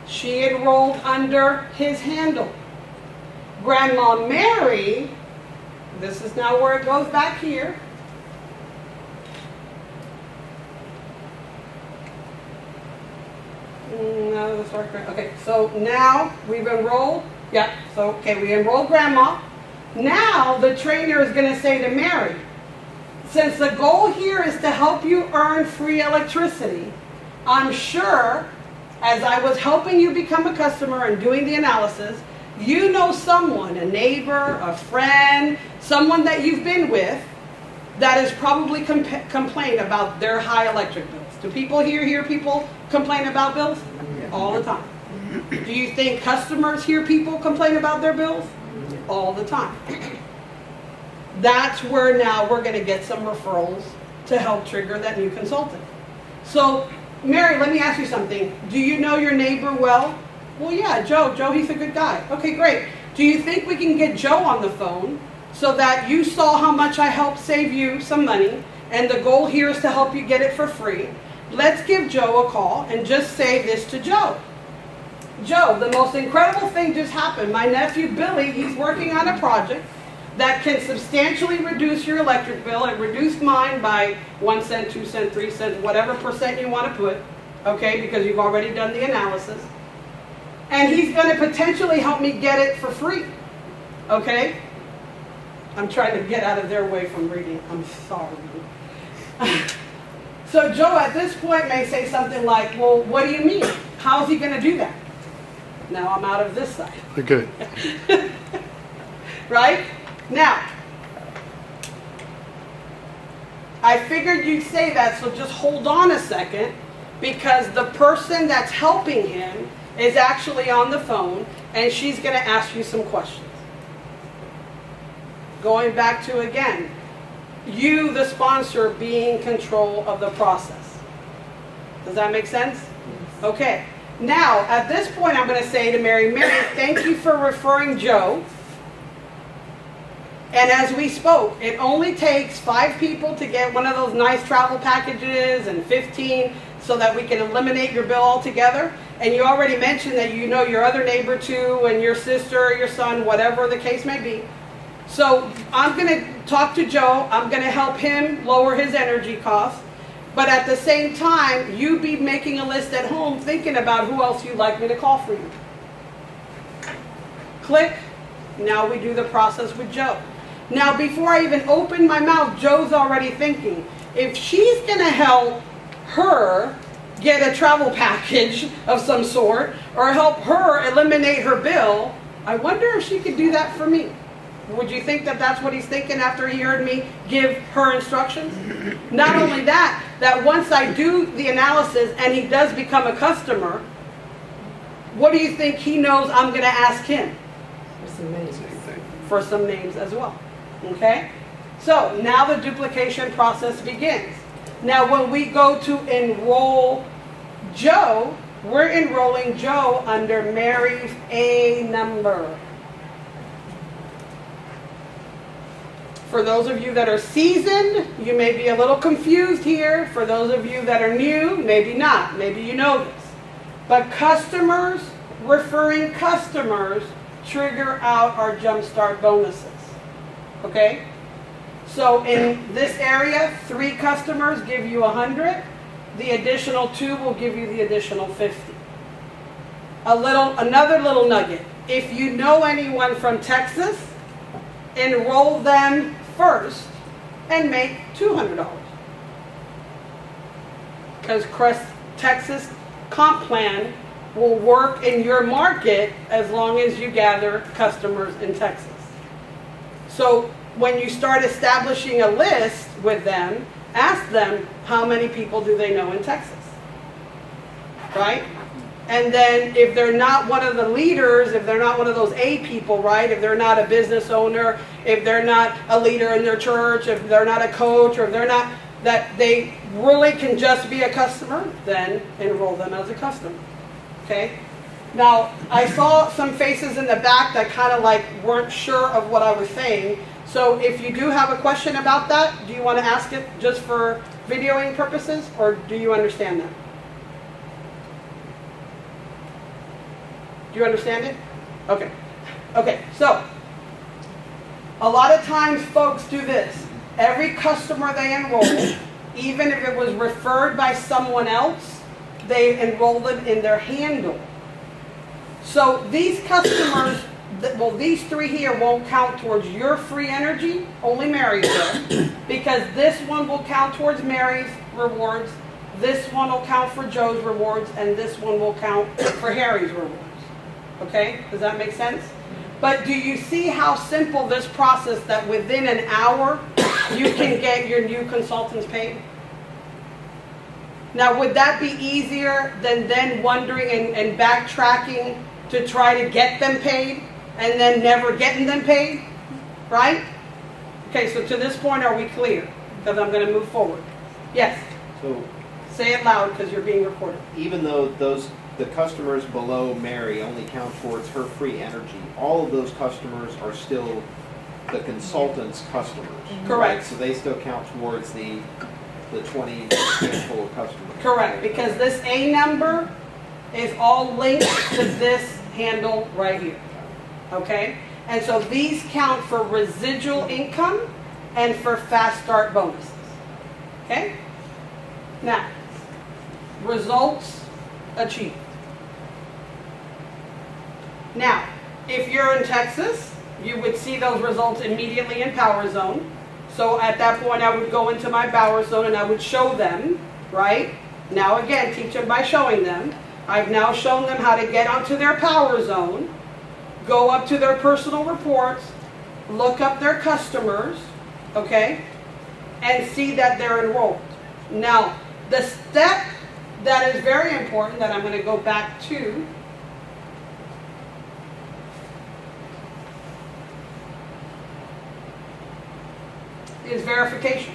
She enrolled under his handle. Grandma Mary, this is now where it goes back here. No, that's right. Okay, so now we've enrolled. Yeah, so, okay, we enrolled Grandma. Now the trainer is going to say to Mary, since the goal here is to help you earn free electricity, I'm sure, as I was helping you become a customer and doing the analysis, you know someone, a neighbor, a friend, someone that you've been with that has probably complained about their high electric bills. Do people hear people complain about bills? All the time. Do you think customers hear people complain about their bills? All the time. That's where now we're going to get some referrals to help trigger that new consultant. So, Mary, let me ask you something. Do you know your neighbor well? Well, yeah, Joe. Joe, he's a good guy. Okay, great. Do you think we can get Joe on the phone so that you saw how much I helped save you some money, and the goal here is to help you get it for free? Let's give Joe a call and just say this to Joe. Joe, the most incredible thing just happened. My nephew Billy, he's working on a project that can substantially reduce your electric bill. It reduced mine by 1 cent, 2 cents, 3 cents, whatever percent you want to put, okay, because you've already done the analysis. And he's going to potentially help me get it for free, okay? I'm trying to get out of their way from reading. I'm sorry. So Joe at this point may say something like, well, what do you mean? How's he going to do that? Now I'm out of this side. Okay. Right? Now, I figured you'd say that, so just hold on a second, because the person that's helping him is actually on the phone, and she's going to ask you some questions. Going back to, again, you, the sponsor, being in control of the process. Does that make sense? Okay. Now, at this point, I'm going to say to Mary, Mary, thank you for referring Joe. And as we spoke, it only takes 5 people to get one of those nice travel packages and 15 so that we can eliminate your bill altogether. And you already mentioned that you know your other neighbor too, and your sister or your son, whatever the case may be. So I'm going to talk to Joe. I'm going to help him lower his energy costs. But at the same time, you be making a list at home thinking about who else you'd like me to call for you. Click. Now we do the process with Joe. Now before I even open my mouth, Joe's already thinking, if she's going to help her get a travel package of some sort or help her eliminate her bill, I wonder if she could do that for me. Would you think that that's what he's thinking after he heard me give her instructions? Not only that, that once I do the analysis and he does become a customer, what do you think he knows I'm going to ask him? For some names as well. Okay? So now the duplication process begins. Now when we go to enroll Joe, we're enrolling Joe under Mary's A number. For those of you that are seasoned, you may be a little confused here. For those of you that are new, maybe not. Maybe you know this. But customers referring customers trigger out our Jumpstart bonuses. Okay? So in this area, 3 customers give you 100. The additional 2 will give you the additional 50. Another little nugget. If you know anyone from Texas, enroll them first and make $200. Because Crest Texas comp plan will work in your market as long as you gather customers in Texas. So when you start establishing a list with them, ask them how many people do they know in Texas, right? And then if they're not one of the leaders, if they're not one of those A people, right? If they're not a business owner, if they're not a leader in their church, if they're not a coach, or if they're not, that they really can just be a customer, then enroll them as a customer, okay? Now, I saw some faces in the back that kind of like weren't sure of what I was saying. So if you do have a question about that, do you want to ask it just for videoing purposes, or do you understand that? Do you understand it? Okay. Okay, so a lot of times folks do this. Every customer they enroll, even if it was referred by someone else, they enroll them in their handle. So these customers, well, these 3 here won't count towards your free energy, only Mary's will, because this one will count towards Mary's rewards, this one will count for Joe's rewards, and this one will count for Harry's rewards. Okay, does that make sense? But do you see how simple this process that within an hour you can get your new consultants paid? Now, would that be easier than then wondering and backtracking to try to get them paid and then never getting them paid? Right? Okay, so to this point, are we clear? Because I'm going to move forward. Yes? So, say it loud because you're being recorded. Even though the customers below Mary only count towards her free energy, all of those customers are still the consultant's customers. Correct. Right? So they still count towards the 20 handful of customers. Correct, because this A number is all linked to this handle right here. Okay? And so these count for residual income and for fast start bonuses. Okay? Now, results achieved. Now, if you're in Texas, you would see those results immediately in Power Zone. So at that point, I would go into my Power Zone and I would show them, right? Now again, teach them by showing them. I've now shown them how to get onto their Power Zone, go up to their personal reports, look up their customers, okay, and see that they're enrolled. Now, the step that is very important that I'm going to go back to is verification.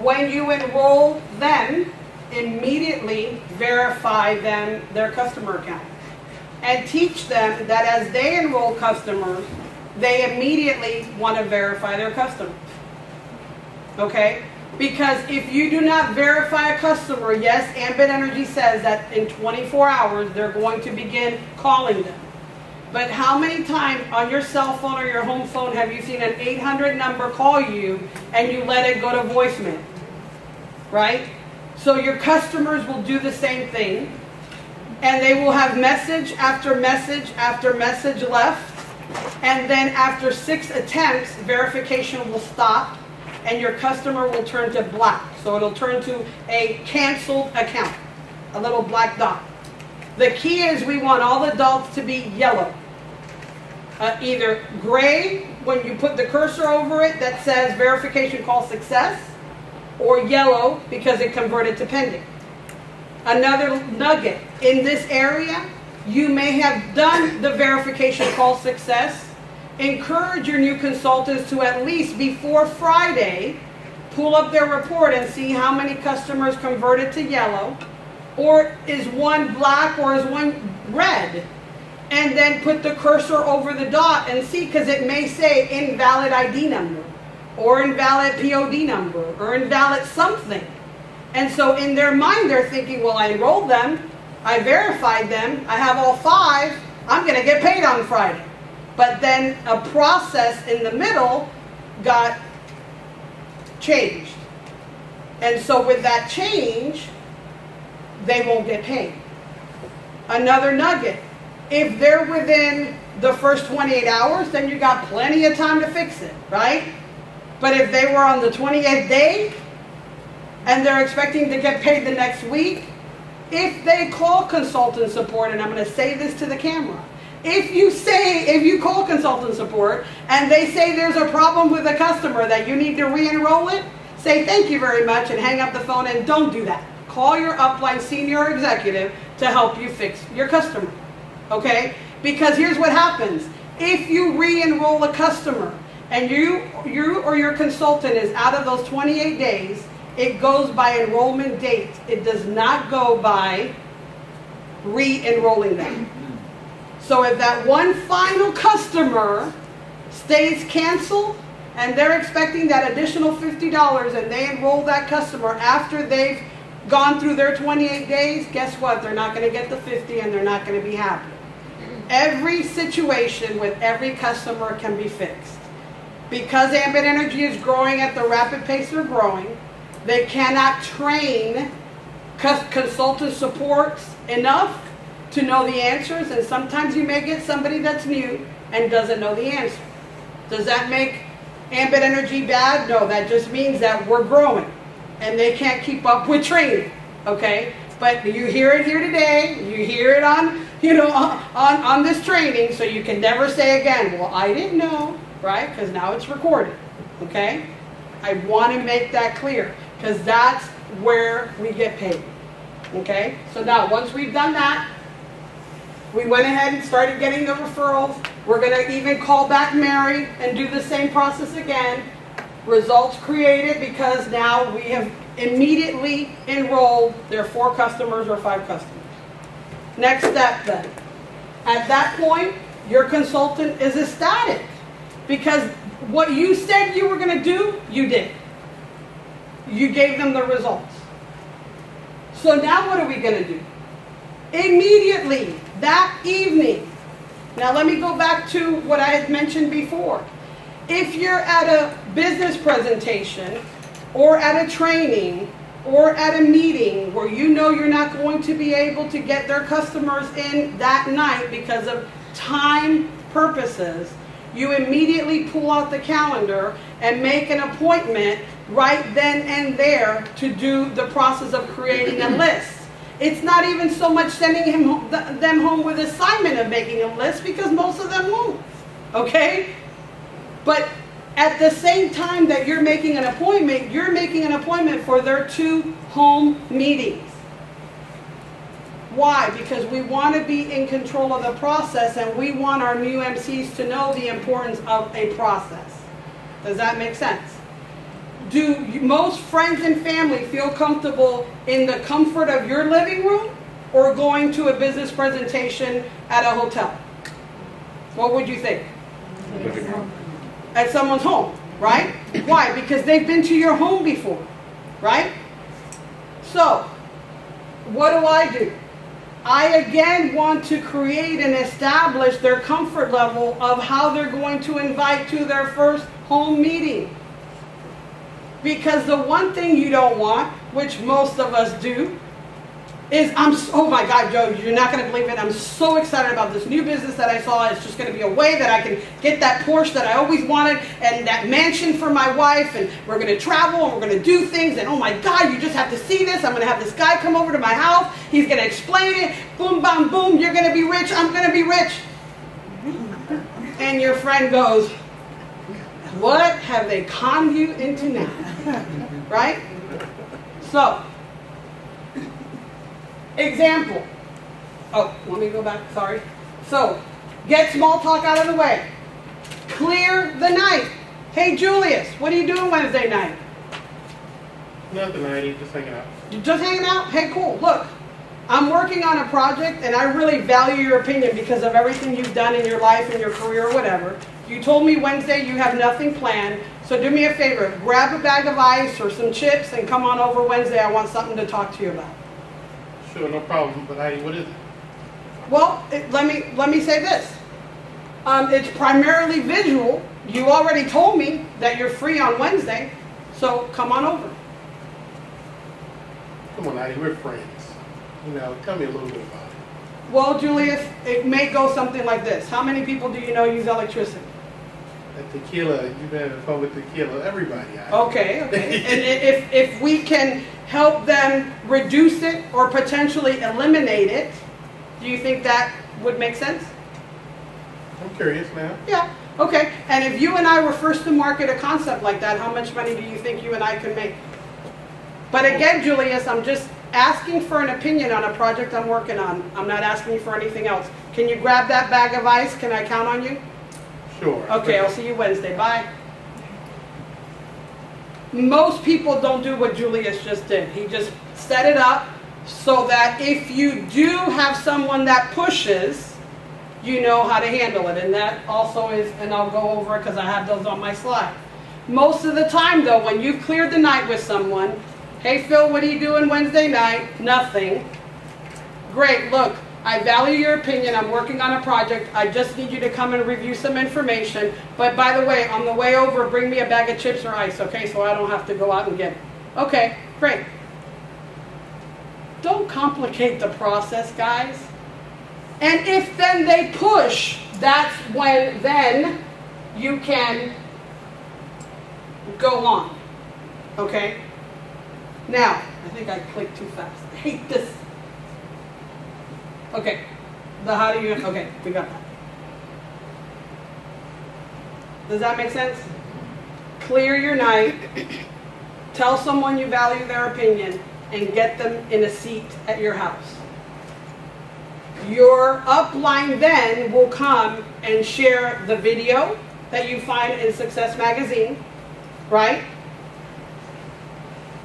When you enroll them, immediately verify them their customer account and teach them that as they enroll customers, they immediately want to verify their customers. Okay? Because if you do not verify a customer, yes, Ambit Energy says that in 24 hours they're going to begin calling them. But how many times on your cell phone or your home phone have you seen an 800 number call you and you let it go to voicemail? Right? So your customers will do the same thing, and they will have message after message after message left, and then after 6 attempts, verification will stop, and your customer will turn to black. So it'll turn to a canceled account, a little black dot. The key is we want all adults to be yellow. Either gray, when you put the cursor over it, that says verification call success, or yellow, because it converted to pending. Another nugget, in this area, you may have done the verification call success. Encourage your new consultants to at least before Friday, pull up their report and see how many customers converted to yellow, or is one black or is one red. And then put the cursor over the dot and see, because it may say invalid ID number, or invalid POD number, or invalid something. And so in their mind they're thinking, well, I enrolled them, I verified them, I have all 5, I'm going to get paid on Friday. But then a process in the middle got changed. And so with that change, they won't get paid. Another nugget. If they're within the first 28 hours, then you got plenty of time to fix it, right? But if they were on the 28th day and they're expecting to get paid the next week, if they call consultant support, and I'm going to say this to the camera, if you call consultant support and they say there's a problem with a customer that you need to re-enroll it, say thank you very much and hang up the phone, and don't do that. Call your upline senior executive to help you fix your customer. Okay? Because here's what happens. If you re-enroll a customer and you or your consultant is out of those 28 days, it goes by enrollment date. It does not go by re-enrolling them. So if that one final customer stays canceled and they're expecting that additional $50 and they enroll that customer after they've gone through their 28 days, guess what? They're not going to get the 50 and they're not going to be happy. Every situation with every customer can be fixed. Because Ambit Energy is growing at the rapid pace they're growing, they cannot train consultant supports enough to know the answers, and sometimes you may get somebody that's new and doesn't know the answer. Does that make Ambit Energy bad? No, that just means that we're growing and they can't keep up with training, okay? But you hear it here today, you hear it on, on this training, so you can never say again, well, I didn't know, right? Because now it's recorded, okay? I want to make that clear, because that's where we get paid, okay? So now, once we've done that, we went ahead and started getting the referrals. We're going to even call back Mary and do the same process again. Results created, because now we have immediately enrolled their 4 customers or 5 customers. Next step then. At that point, your consultant is ecstatic, because what you said you were going to do, you did. You gave them the results. So now what are we going to do? Immediately, that evening. Now let me go back to what I had mentioned before. If you're at a business presentation or at a training or at a meeting where you know you're not going to be able to get their customers in that night because of time purposes, you immediately pull out the calendar and make an appointment right then and there to do the process of creating a list. It's not even so much sending them home with assignment of making a list, because most of them won't, okay? But at the same time that you're making an appointment for their 2 home meetings. Why? Because we want to be in control of the process, and we want our new MCs to know the importance of a process. Does that make sense? Do most friends and family feel comfortable in the comfort of your living room or going to a business presentation at a hotel? What would you think? at someone's home, right? Why? Because they've been to your home before, right? So, what do? I again want to create and establish their comfort level of how they're going to invite to their first home meeting. Because the one thing you don't want, which most of us do, is oh my God, Joe, you're not going to believe it. I'm so excited about this new business that I saw. It's just going to be a way that I can get that Porsche that I always wanted and that mansion for my wife, and we're going to travel and we're going to do things, and oh my God, you just have to see this. I'm going to have this guy come over to my house. He's going to explain it. Boom, bam, boom. You're going to be rich. I'm going to be rich. And your friend goes, what have they conned you into now? Right? So, example. Oh, let me go back. Sorry. So, get small talk out of the way. Clear the night. Hey, Julius, what are you doing Wednesday night? Nothing, Aydee. Just hanging out. You just hanging out? Hey, cool. Look, I'm working on a project, and I really value your opinion because of everything you've done in your life and your career or whatever. You told me Wednesday you have nothing planned, so do me a favor. Grab a bag of ice or some chips and come on over Wednesday. I want something to talk to you about. Sure, no problem. But Aydee, what is it? Well, let me say this. It's primarily visual. You already told me that you're free on Wednesday, so come on over. Come on, Aydee, we're friends. You know, tell me a little bit about it. Well, Julius, it may go something like this. How many people do you know use electricity? At tequila, you've been having fun with tequila. Everybody, Aydee. Okay. And if we can help them reduce it or potentially eliminate it, do you think that would make sense? I'm curious now. Yeah. Okay. And if you and I were first to market a concept like that, how much money do you think you and I could make? But again, Julius, I'm just asking for an opinion on a project I'm working on. I'm not asking you for anything else. Can you grab that bag of ice? Can I count on you? Sure. Okay, I'll see you Wednesday. Bye. Most people don't do what Julius just did. He just set it up so that if you do have someone that pushes, you know how to handle it. And that also is, and I'll go over it because I have those on my slide. Most of the time though, when you've cleared the night with someone, hey Phil, what are you doing Wednesday night? Nothing. Great, look, I value your opinion. I'm working on a project. I just need you to come and review some information. But by the way, on the way over, bring me a bag of chips or ice, okay? So I don't have to go out and get it. Okay, great. Don't complicate the process, guys. And if then they push, that's when then you can go on, okay? Now, I think I clicked too fast. I hate this. Okay, okay, we got that. Does that make sense? Clear your night, tell someone you value their opinion, and get them in a seat at your house. Your upline then will come and share the video that you find in Success Magazine, right?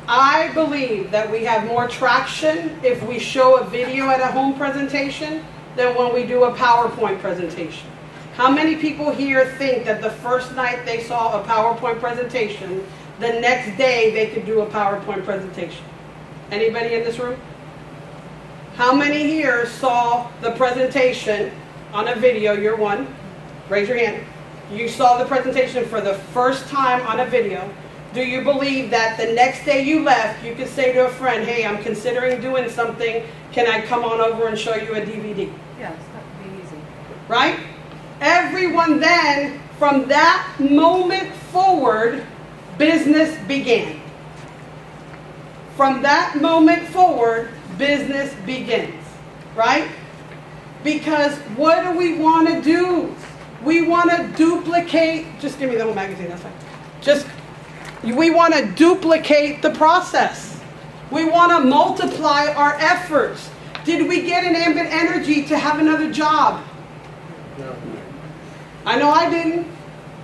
I believe that we have more traction if we show a video at a home presentation than when we do a PowerPoint presentation. How many people here think that the first night they saw a PowerPoint presentation, the next day they could do a PowerPoint presentation? Anybody in this room? How many here saw the presentation on a video? You're one. Raise your hand. You saw the presentation for the first time on a video. Do you believe that the next day you left, you could say to a friend, hey, I'm considering doing something. Can I come on over and show you a DVD? Yeah, it's not be easy. Right? Everyone then, from that moment forward, business began. From that moment forward, business begins. Right? Because what do we want to do? We want to duplicate, just give me the whole magazine, that's fine. We want to duplicate the process. We want to multiply our efforts. Did we get an Ambit Energy to have another job? No. I know I didn't.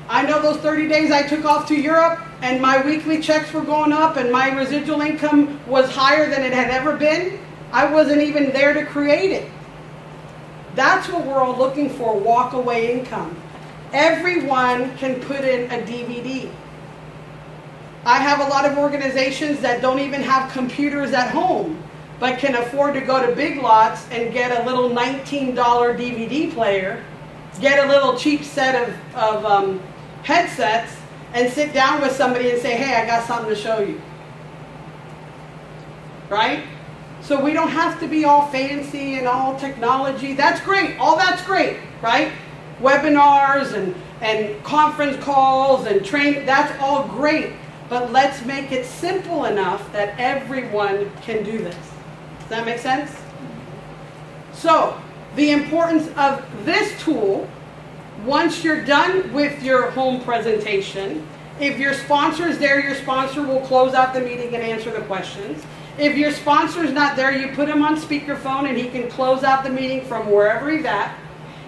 I know those 30 days I took off to Europe and my weekly checks were going up and my residual income was higher than it had ever been. I wasn't even there to create it. That's what we're all looking for, walk away income. everyone can put in a DVD. I have a lot of organizations that don't even have computers at home, but can afford to go to Big Lots and get a little $19 DVD player, get a little cheap set of headsets, and sit down with somebody and say, hey, I got something to show you. Right? So we don't have to be all fancy and all technology. That's great. All that's great, right? Webinars and conference calls and training, that's all great. But let's make it simple enough that everyone can do this. Does that make sense? So, the importance of this tool, once you're done with your home presentation, if your sponsor is there, your sponsor will close out the meeting and answer the questions. If your sponsor is not there, you put him on speakerphone and he can close out the meeting from wherever he's at.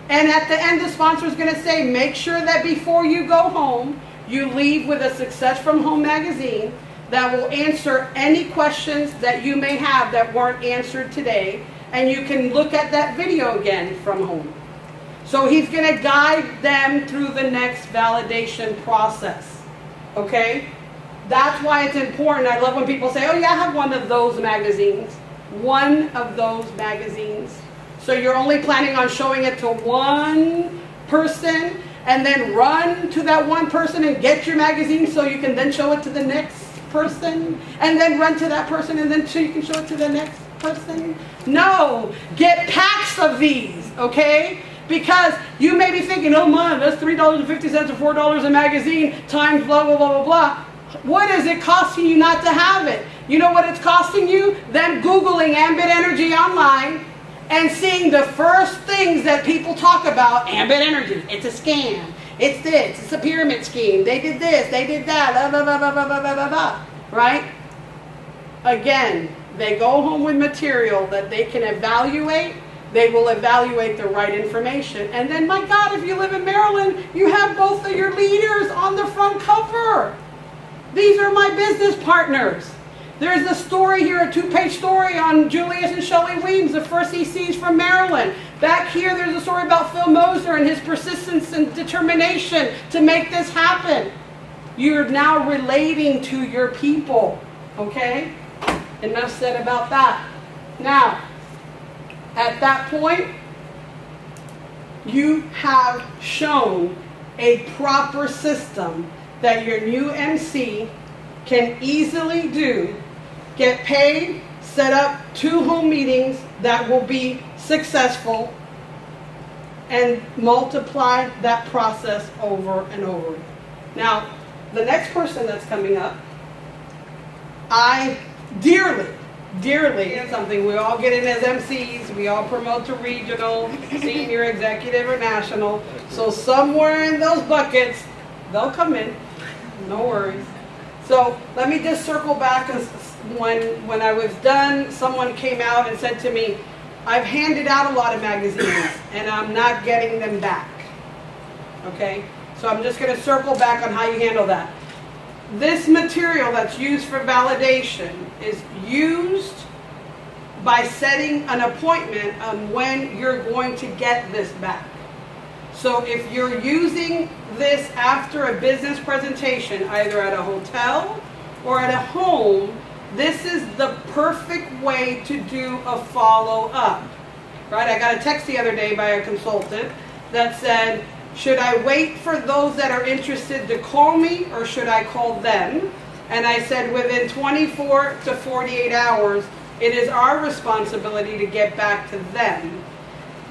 And at the end, the sponsor is going to say, make sure that before you go home, you leave with a Success from Home magazine that will answer any questions that you may have that weren't answered today. And you can look at that video again from home. So he's going to guide them through the next validation process. Okay? That's why it's important. I love when people say, oh yeah, I have one of those magazines. One of those magazines. So you're only planning on showing it to one person and then run to that one person and get your magazine so you can then show it to the next person and then run to that person and then so you can show it to the next person? No! Get packs of these, okay? Because you may be thinking, oh man, that's $3.50 or $4 a magazine times blah, blah, blah, blah, blah. What is it costing you not to have it? You know what it's costing you? Them Googling Ambit Energy online and seeing the first things that people talk about. Ambit Energy, it's a scam. It's this, it's a pyramid scheme. They did this, they did that, blah, blah, blah, blah, blah, blah, blah, blah. Right? Again, they go home with material that they can evaluate. They will evaluate the right information. And then, my God, if you live in Maryland, you have both of your leaders on the front cover. These are my business partners. There's a story here, a 2-page story on Julius and Shelley Weems, the first ECs from Maryland. Back here, there's a story about Phil Moser and his persistence and determination to make this happen. You're now relating to your people, okay? Enough said about that. Now, at that point, you have shown a proper system that your new MC can easily do, get paid, set up 2 home meetings that will be successful, and multiply that process over and over. Now, the next person that's coming up, I dearly, it's something we all get in as MCs, we all promote to regional, senior, executive, or national, so somewhere in those buckets, they'll come in. No worries. So let me just circle back. When I was done, someone came out and said to me, I've handed out a lot of magazines and I'm not getting them back. Okay? So I'm just going to circle back on how you handle that. This material that's used for validation is used by setting an appointment on when you're going to get this back. So if you're using this after a business presentation, either at a hotel or at a home, this is the perfect way to do a follow-up. Right? I got a text the other day by a consultant that said, should I wait for those that are interested to call me or should I call them? And I said within 24 to 48 hours, it is our responsibility to get back to them.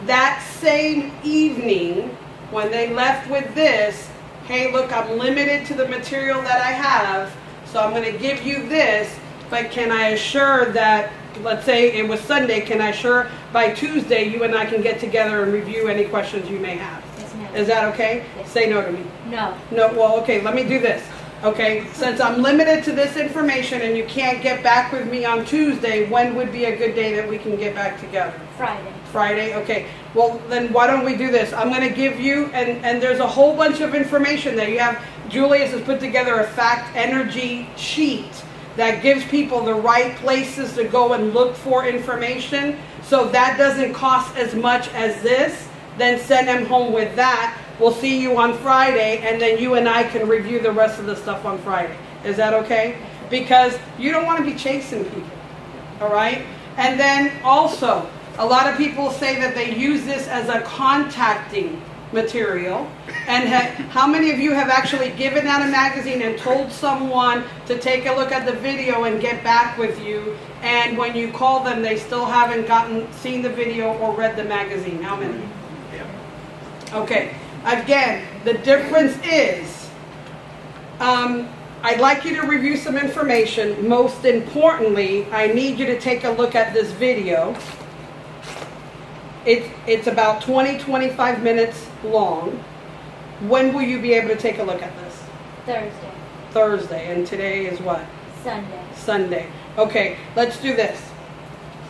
That same evening, when they left with this, hey, look, I'm limited to the material that I have, so I'm going to give you this, but can I assure that, let's say it was Sunday, can I assure by Tuesday you and I can get together and review any questions you may have? Yes, ma'am. Is that okay? Yes. Say no to me. No. No, well, okay, let me do this. Okay, since I'm limited to this information and you can't get back with me on Tuesday, when would be a good day that we can get back together? Friday. Friday? Okay. Well, then why don't we do this? I'm going to give you, and there's a whole bunch of information there. You have, Julius has put together a fact energy sheet that gives people the right places to go and look for information. So that doesn't cost as much as this. Then send them home with that. we'll see you on Friday, and then you and I can review the rest of the stuff on Friday. Is that okay? Because you don't want to be chasing people, all right? And then also, a lot of people say that they use this as a contacting material. And how many of you have actually given out a magazine and told someone to take a look at the video and get back with you, and when you call them, they still haven't seen the video or read the magazine? How many? Okay. Again, the difference is, I'd like you to review some information. Most importantly, I need you to take a look at this video. It's about 20-25 minutes long. When will you be able to take a look at this? Thursday. Thursday. And today is what? Sunday. Sunday. Okay, let's do this.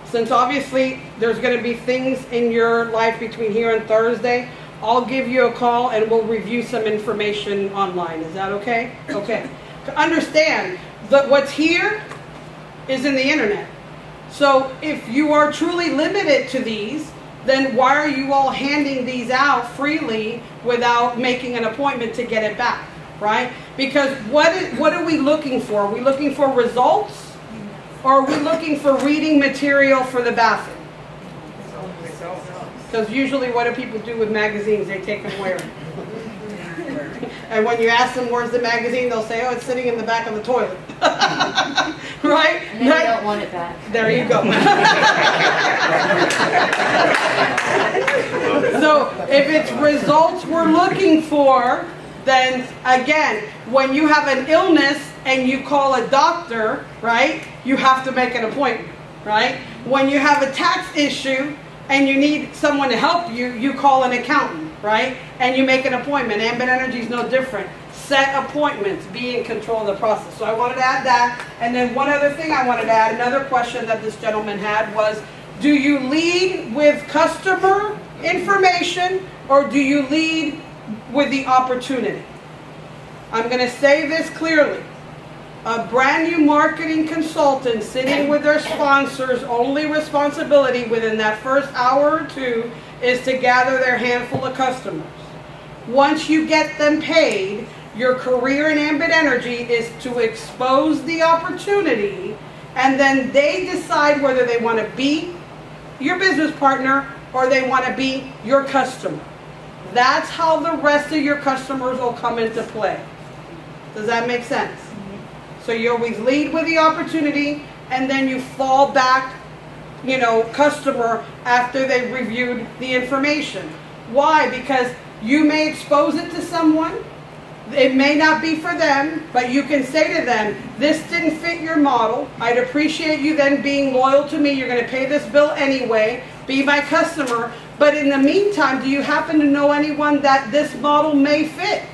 Since obviously there's going to be things in your life between here and Thursday, I'll give you a call and we'll review some information online. Is that okay? Okay. To understand that what's here is in the internet. So if you are truly limited to these, then why are you all handing these out freely without making an appointment to get it back, right? Because what are we looking for? Are we looking for results? Or are we looking for reading material for the bathroom? Because usually what do people do with magazines? They take them where? And when you ask them where's the magazine, they'll say, oh, it's sitting in the back of the toilet. Right? And then they don't want it back. There you go. So if it's results we're looking for, then again, when you have an illness and you call a doctor, right, you have to make an appointment, right? When you have a tax issue and you need someone to help you, you call an accountant, right? And you make an appointment. Ambit Energy is no different. Set appointments, be in control of the process. So I wanted to add that. And then one other thing I wanted to add, another question that this gentleman had was, do you lead with customer information or do you lead with the opportunity? I'm going to say this clearly. A brand new marketing consultant sitting with their sponsors' only responsibility within that first hour or two is to gather their handful of customers. Once you get them paid, your career in Ambit Energy is to expose the opportunity, and then they decide whether they want to be your business partner or they want to be your customer. That's how the rest of your customers will come into play. Does that make sense? So you always lead with the opportunity, and then you fall back, you know, customer after they've reviewed the information. Why? Because you may expose it to someone. It may not be for them, but you can say to them, this didn't fit your model. I'd appreciate you then being loyal to me. You're going to pay this bill anyway. Be my customer. But in the meantime, do you happen to know anyone that this model may fit?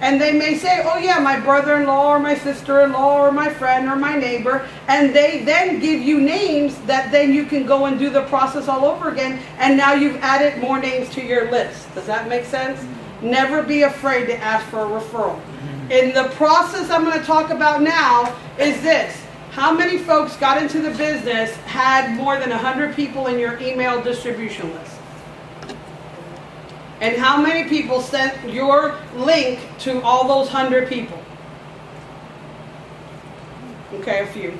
And they may say, oh yeah, my brother-in-law or my sister-in-law or my friend or my neighbor. And they then give you names that then you can go and do the process all over again. And now you've added more names to your list. Does that make sense? Never be afraid to ask for a referral. In the process I'm going to talk about now is this. How many folks got into the business, had more than 100 people in your email distribution list? And how many people sent your link to all those 100 people? Okay, a few.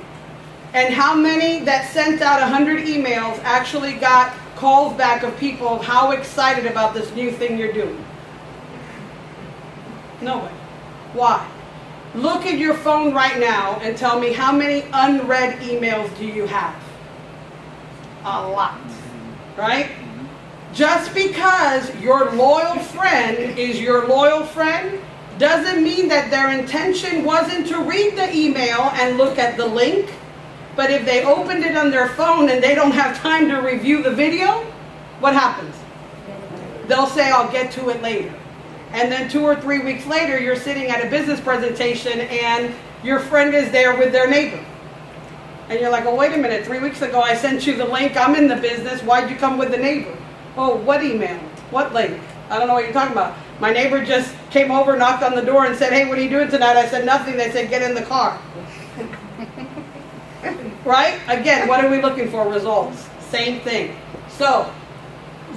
And how many that sent out 100 emails actually got calls back of people how excited about this new thing you're doing? Nobody. Why? Look at your phone right now and tell me how many unread emails do you have? A lot. Right? Just because your loyal friend is your loyal friend doesn't mean that their intention wasn't to read the email and look at the link. But if they opened it on their phone and they don't have time to review the video, what happens? They'll say, I'll get to it later. And then 2 or 3 weeks later, you're sitting at a business presentation and your friend is there with their neighbor. And you're like, oh, wait a minute, 3 weeks ago I sent you the link, I'm in the business, why'd you come with the neighbor? Oh, what email? What link? I don't know what you're talking about. My neighbor just came over, knocked on the door and said, hey, what are you doing tonight? I said, nothing. They said, get in the car. Right? Again, what are we looking for? Results. Same thing. So,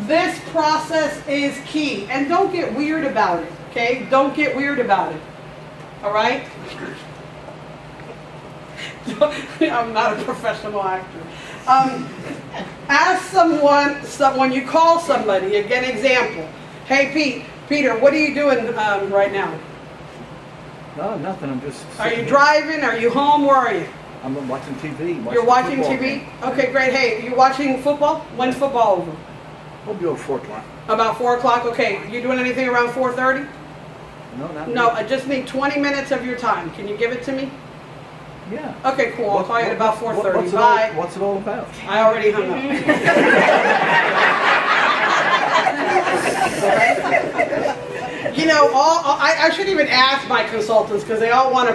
This process is key. And don't get weird about it, okay? Don't get weird about it. All right? I'm not a professional actor. Ask someone, you call somebody, again, example. Hey, Peter, what are you doing right now? No, nothing. I'm just. Are you driving? Are you home? Where are you? I'm watching TV. You're watching football TV? game. Okay, great. Hey, you watching football? When's football over? We'll be over 4 o'clock. About 4 o'clock? Okay. You doing anything around 4:30? No, not No, really. I just need 20 minutes of your time. Can you give it to me? Yeah. Okay, cool. I'll call you at about 4:30. Bye. What's it all about? I already hung up. You know, I shouldn't even ask my consultants because they all want to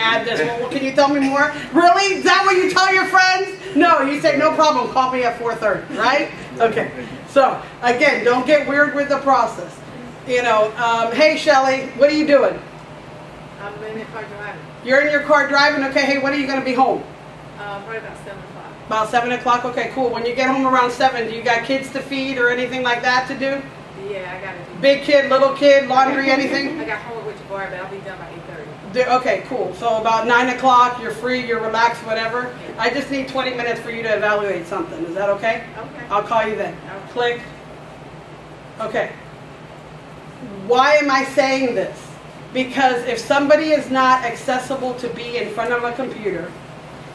add this. Well, can you tell me more? Really? Is that what you tell your friends? No, you say, no problem, call me at 4:30, right? Okay. So, again, don't get weird with the process. You know, hey, Shelly, what are you doing? I'm in the car driving. You're in your car driving? Okay, hey, when are you going to be home? Probably about 7 o'clock. About 7 o'clock? Okay, cool. When you get home around 7, do you got kids to feed or anything like that to do? Yeah, I got to do. Big kid, little kid, laundry, anything? I got homework with your boy, but I'll be done by 8:30. Okay, cool. So about 9 o'clock, you're free, you're relaxed, whatever. I just need 20 minutes for you to evaluate something. Is that okay? Okay. I'll call you then. Okay. Click. Okay. Why am I saying this? Because if somebody is not accessible to be in front of a computer,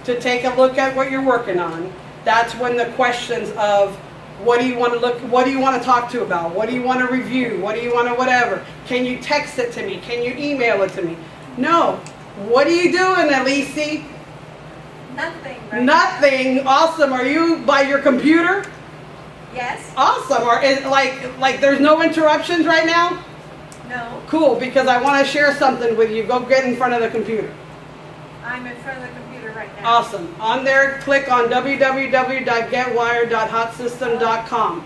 to take a look at what you're working on, that's when the questions of what do you want to talk to about? What do you want to review? What do you want to whatever? Can you text it to me? Can you email it to me? No. What are you doing, Elise? Nothing. Right? Nothing. Awesome. Are you by your computer? Yes. Awesome. Or is like there's no interruptions right now? No. Cool, because I want to share something with you. Go get in front of the computer. I'm in front of the computer right now. Awesome. On there, click on www.getwire.hotsystem.com.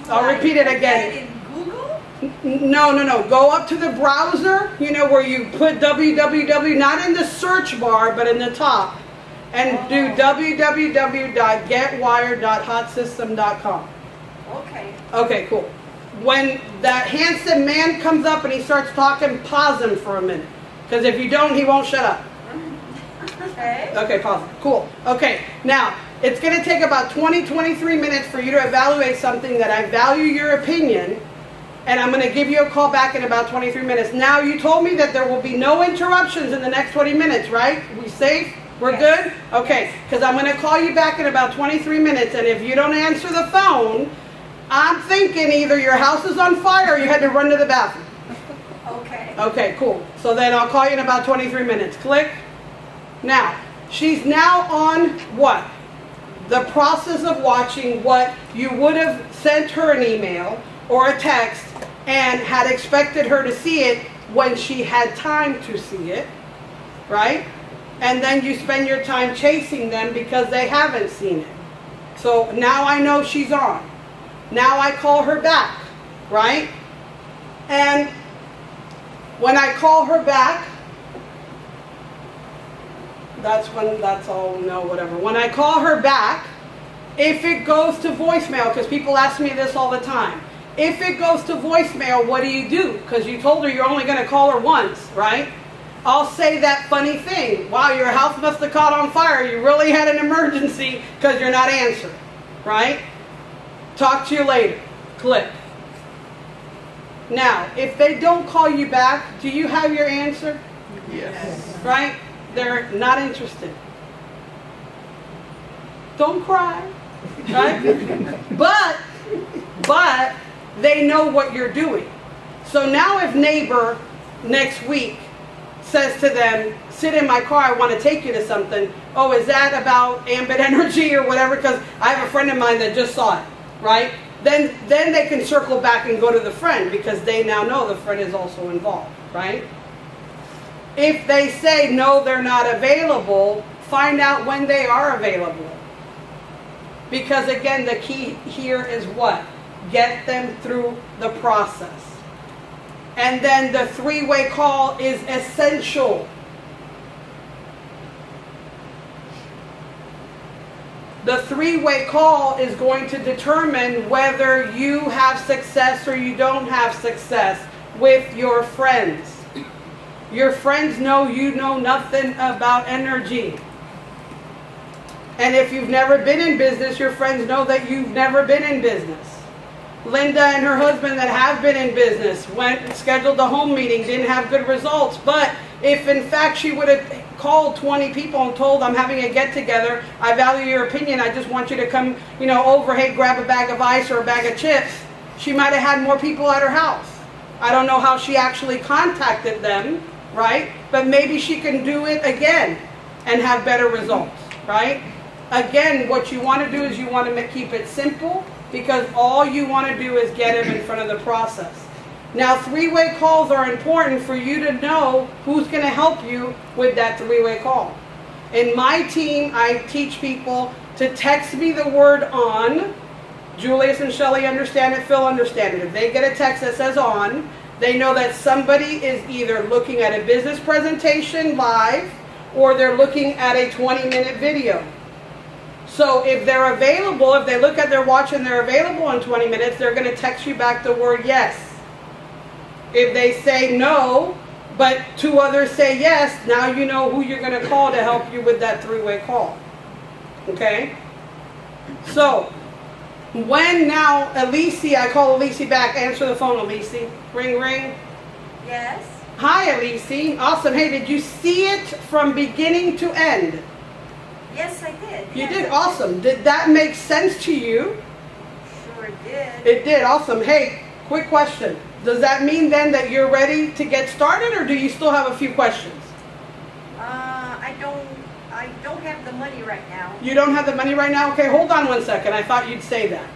I'll repeat it again. In Google? No. Go up to the browser, you know, where you put www, not in the search bar, but in the top. And do www.getwire.hotsystem.com. Okay. Okay, cool. When that handsome man comes up and he starts talking, pause him for a minute. Because if you don't, he won't shut up. Okay. Okay, pause it. Cool. Okay, now, it's going to take about 23 minutes for you to evaluate something that I value your opinion, and I'm going to give you a call back in about 23 minutes. Now, you told me that there will be no interruptions in the next 20 minutes, right? We safe? We're Yes. good? Okay, because I'm going to call you back in about 23 minutes, and if you don't answer the phone, I'm thinking either your house is on fire or you had to run to the bathroom. Okay. Okay, cool. So then I'll call you in about 23 minutes. Click. Now, she's now on what? The process of watching what you would have sent her an email or a text and had expected her to see it when she had time to see it, right? And then you spend your time chasing them because they haven't seen it. So now I know she's on. Now I call her back, right? And when I call her back, that's all, no, whatever. When I call her back, if it goes to voicemail, because people ask me this all the time, if it goes to voicemail, what do you do? Because you told her you're only going to call her once, right? I'll say that funny thing. Wow, your house must have caught on fire. You really had an emergency because you're not answering, right? Talk to you later. Click. Now, if they don't call you back, do you have your answer? Yes. Right? They're not interested. Don't cry. Right? but they know what you're doing. So now if neighbor next week says to them, sit in my car, I want to take you to something. Oh, is that about Ambit Energy or whatever? Because I have a friend of mine that just saw it. Right? Then they can circle back and go to the friend because they now know the friend is also involved, right? If they say no, they're not available, find out when they are available. Because again, the key here is what? Get them through the process. And then the three-way call is essential. The three-way call is going to determine whether you have success or you don't have success with your friends. Your friends know you know nothing about energy. And if you've never been in business, your friends know that you've never been in business. Linda and her husband that have been in business went and scheduled the home meeting, didn't have good results. But if in fact she would have called 20 people and told, I'm having a get together, I value your opinion, I just want you to come, over, hey, grab a bag of ice or a bag of chips, she might have had more people at her house. I don't know how she actually contacted them, right? But maybe she can do it again and have better results, right? Again, what you want to do is you want to keep it simple, because all you want to do is get him in front of the process. Now, three-way calls are important for you to know who's going to help you with that three-way call. In my team, I teach people to text me the word on. Julius and Shelley understand it, Phil understand it. If they get a text that says on, they know that somebody is either looking at a business presentation live or they're looking at a 20-minute video. So if they're available, if they look at their watch and they're available in 20 minutes, they're going to text you back the word yes. If they say no, but two others say yes, now you know who you're going to call to help you with that three-way call. Okay? So, when now, Elise, I call Elise back, answer the phone, Elise. Ring, ring. Yes. Hi, Elise. Awesome. Hey, did you see it from beginning to end? Yes, I did. You Yes, did? I Awesome. Did that make sense to you? Sure did. It did. Awesome. Hey, quick question. Does that mean then that you're ready to get started, or do you still have a few questions? I don't have the money right now. You don't have the money right now? Okay, hold on one second. I thought you'd say that.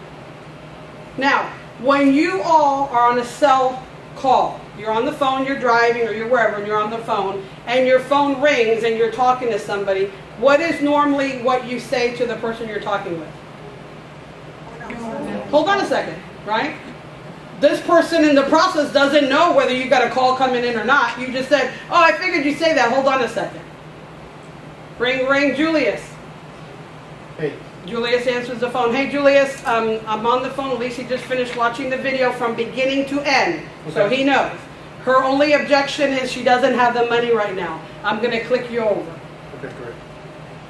Now, when you all are on a cell call, you're on the phone, you're driving, or you're wherever, and you're on the phone, and your phone rings and you're talking to somebody, what is normally what you say to the person you're talking with? Hold on a second, right? This person in the process doesn't know whether you got a call coming in or not. You just said, oh, I figured you'd say that. Hold on a second. Ring, ring, Julius. Hey. Julius answers the phone. Hey, Julius, I'm on the phone. Lisa just finished watching the video from beginning to end. Okay. So he knows. Her only objection is she doesn't have the money right now. I'm going to click you over. Okay, great.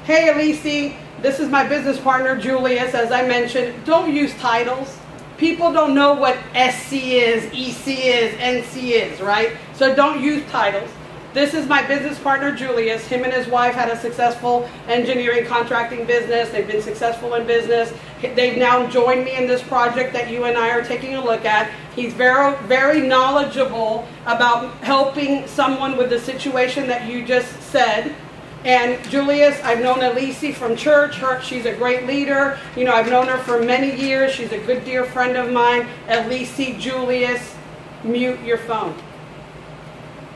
Hey, Elise, this is my business partner, Julius. As I mentioned, don't use titles. People don't know what SC is, EC is, NC is, right? So don't use titles. This is my business partner, Julius. Him and his wife had a successful engineering contracting business. They've been successful in business. They've now joined me in this project that you and I are taking a look at. He's very, very knowledgeable about helping someone with the situation that you just said. And Julius, I've known Elise from church. She's a great leader. You know, I've known her for many years. She's a good dear friend of mine. Elise, Julius, mute your phone.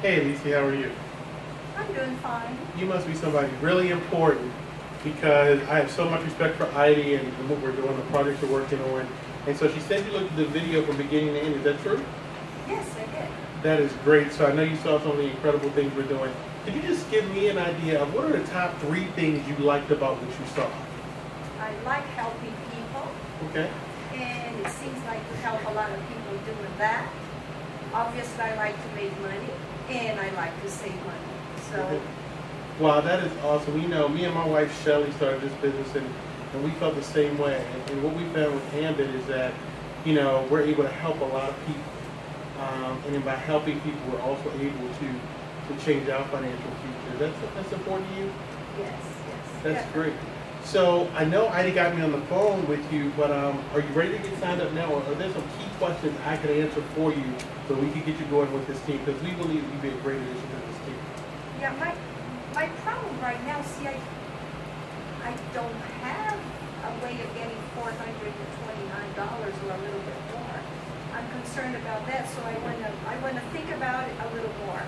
Hey, Elise, how are you? I'm doing fine. You must be somebody really important, because I have so much respect for Aydee and what we're doing, the projects we're working on. And so she said you looked at the video from beginning to end. Is that true? Yes, I did. That is great. So I know you saw some of the incredible things we're doing. Could you just give me an idea of what are the top 3 things you liked about what you saw? I like helping people. Okay. And it seems like you help a lot of people doing that. Obviously, I like to make money, and I like to save money. So. Okay. Wow, that is awesome. You know, me and my wife Shelley started this business, and we felt the same way. And what we found with Ambit is that, you know, we're able to help a lot of people. And then by helping people, we're also able to change our financial future. That's important to you? Yes, yes. That's definitely. great. So I know Aydee got me on the phone with you, but are you ready to get signed up now? Or are there some key questions I could answer for you so we can get you going with this team? Because we believe you'd be a great addition to this team. Yeah, my problem right now, see, I don't have a way of getting $429 or a little bit more. I'm concerned about that, so I wanna think about it a little more.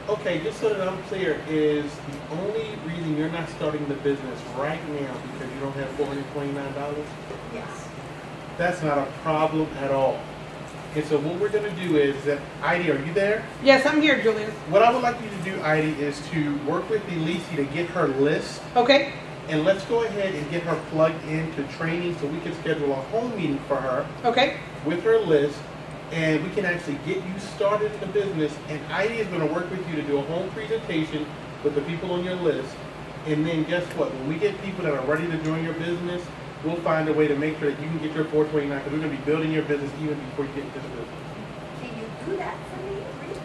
Okay, just so that I'm clear, is the only reason you're not starting the business right now because you don't have $429? Yes. That's not a problem at all. And so what we're going to do is that, Aydee, are you there? Yes, I'm here, Julius. What I would like you to do, Aydee, is to work with Elise to get her list. Okay. And let's go ahead and get her plugged into training so we can schedule a home meeting for her Okay. with her list, and we can actually get you started in the business. And Aydee is going to work with you to do a home presentation with the people on your list. And then guess what? When we get people that are ready to join your business, we'll find a way to make sure that you can get your 429, because we're going to be building your business even before you get into the business. Can you do that for me? Really?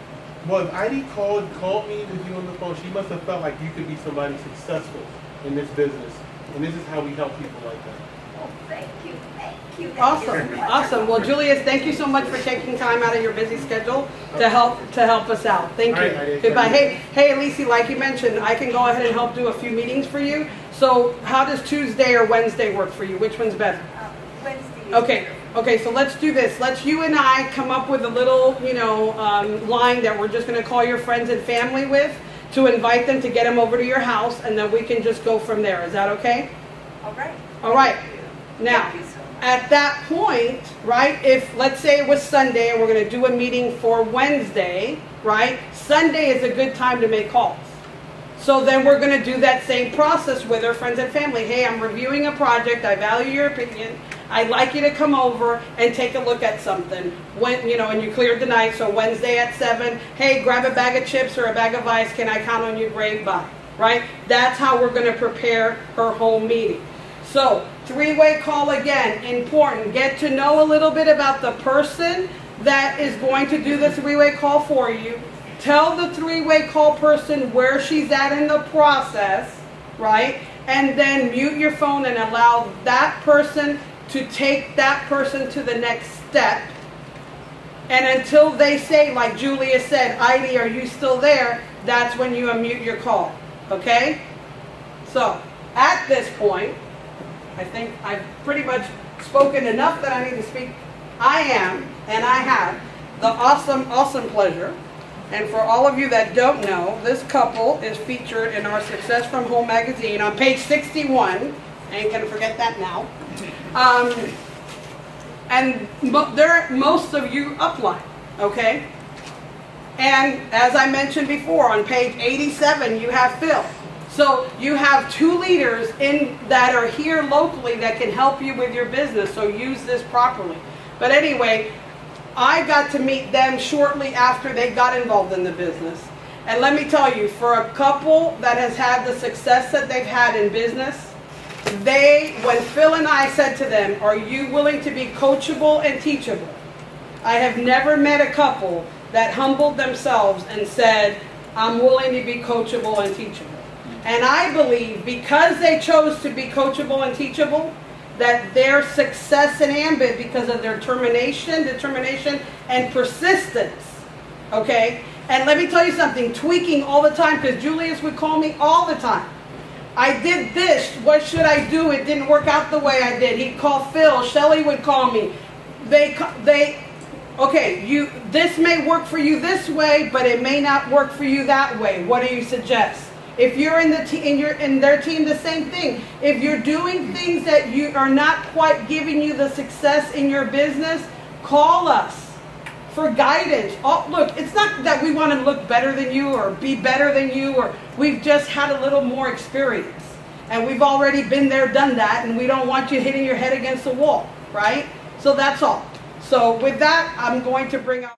Well, if Aydee called me with you on the phone, she must have felt like you could be somebody successful in this business. And this is how we help people like that. Oh, thank you, thank you. That is Awesome, awesome. Well, Julius, thank you so much for taking time out of your busy schedule to help us out. Thank All you. right, Aydee. Goodbye. Hey, Elise, like you mentioned, I can go ahead and help do a few meetings for you. So, how does Tuesday or Wednesday work for you? Which one's better? Wednesday is Okay. Okay, so let's do this. Let's you and I come up with a little, line that we're just going to call your friends and family with to invite them to get them over to your house, and then we can just go from there. Is that okay? All right. All right. Now, Thank you so much. at that point, right, if let's say it was Sunday and we're going to do a meeting for Wednesday, right, Sunday is a good time to make calls. So then we're going to do that same process with our friends and family. Hey, I'm reviewing a project. I value your opinion. I'd like you to come over and take a look at something. When, and you cleared the night, so Wednesday at 7, hey, grab a bag of chips or a bag of ice. Can I count on you? Great, bye. Right? That's how we're going to prepare her home meeting. So, three-way call again, important. Get to know a little bit about the person that is going to do the three-way call for you. Tell the three-way call person where she's at in the process, right? And then mute your phone and allow that person to take that person to the next step. And until they say, like Julia said, Aydee, are you still there? That's when you unmute your call. Okay? So, at this point, I think I've pretty much spoken enough that I need to speak. I am, and I have, the awesome pleasure. And for all of you that don't know, this couple is featured in our Success from Home magazine on page 61. I ain't gonna forget that now. And most of you upline, okay? And as I mentioned before, on page 87, you have Phil. So you have two leaders that are here locally that can help you with your business, so use this properly. But anyway, I got to meet them shortly after they got involved in the business. And let me tell you, for a couple that has had the success that they've had in business, when Phil and I said to them, are you willing to be coachable and teachable? I have never met a couple that humbled themselves and said, I'm willing to be coachable and teachable. And I believe because they chose to be coachable and teachable, that their success in Ambit, because of their determination, and persistence, okay? And let me tell you something, tweaking all the time, because Julius would call me all the time. I did this, what should I do? It didn't work out the way I did. He'd call Phil, Shelly would call me. Okay, this may work for you this way, but it may not work for you that way. What do you suggest? If you're in their team, the same thing. If you're doing things that you are not quite giving you the success in your business, call us for guidance. Oh, look, it's not that we want to look better than you or be better than you, or we've just had a little more experience. And we've already been there, done that, and we don't want you hitting your head against the wall, right? So that's all. So with that, I'm going to bring up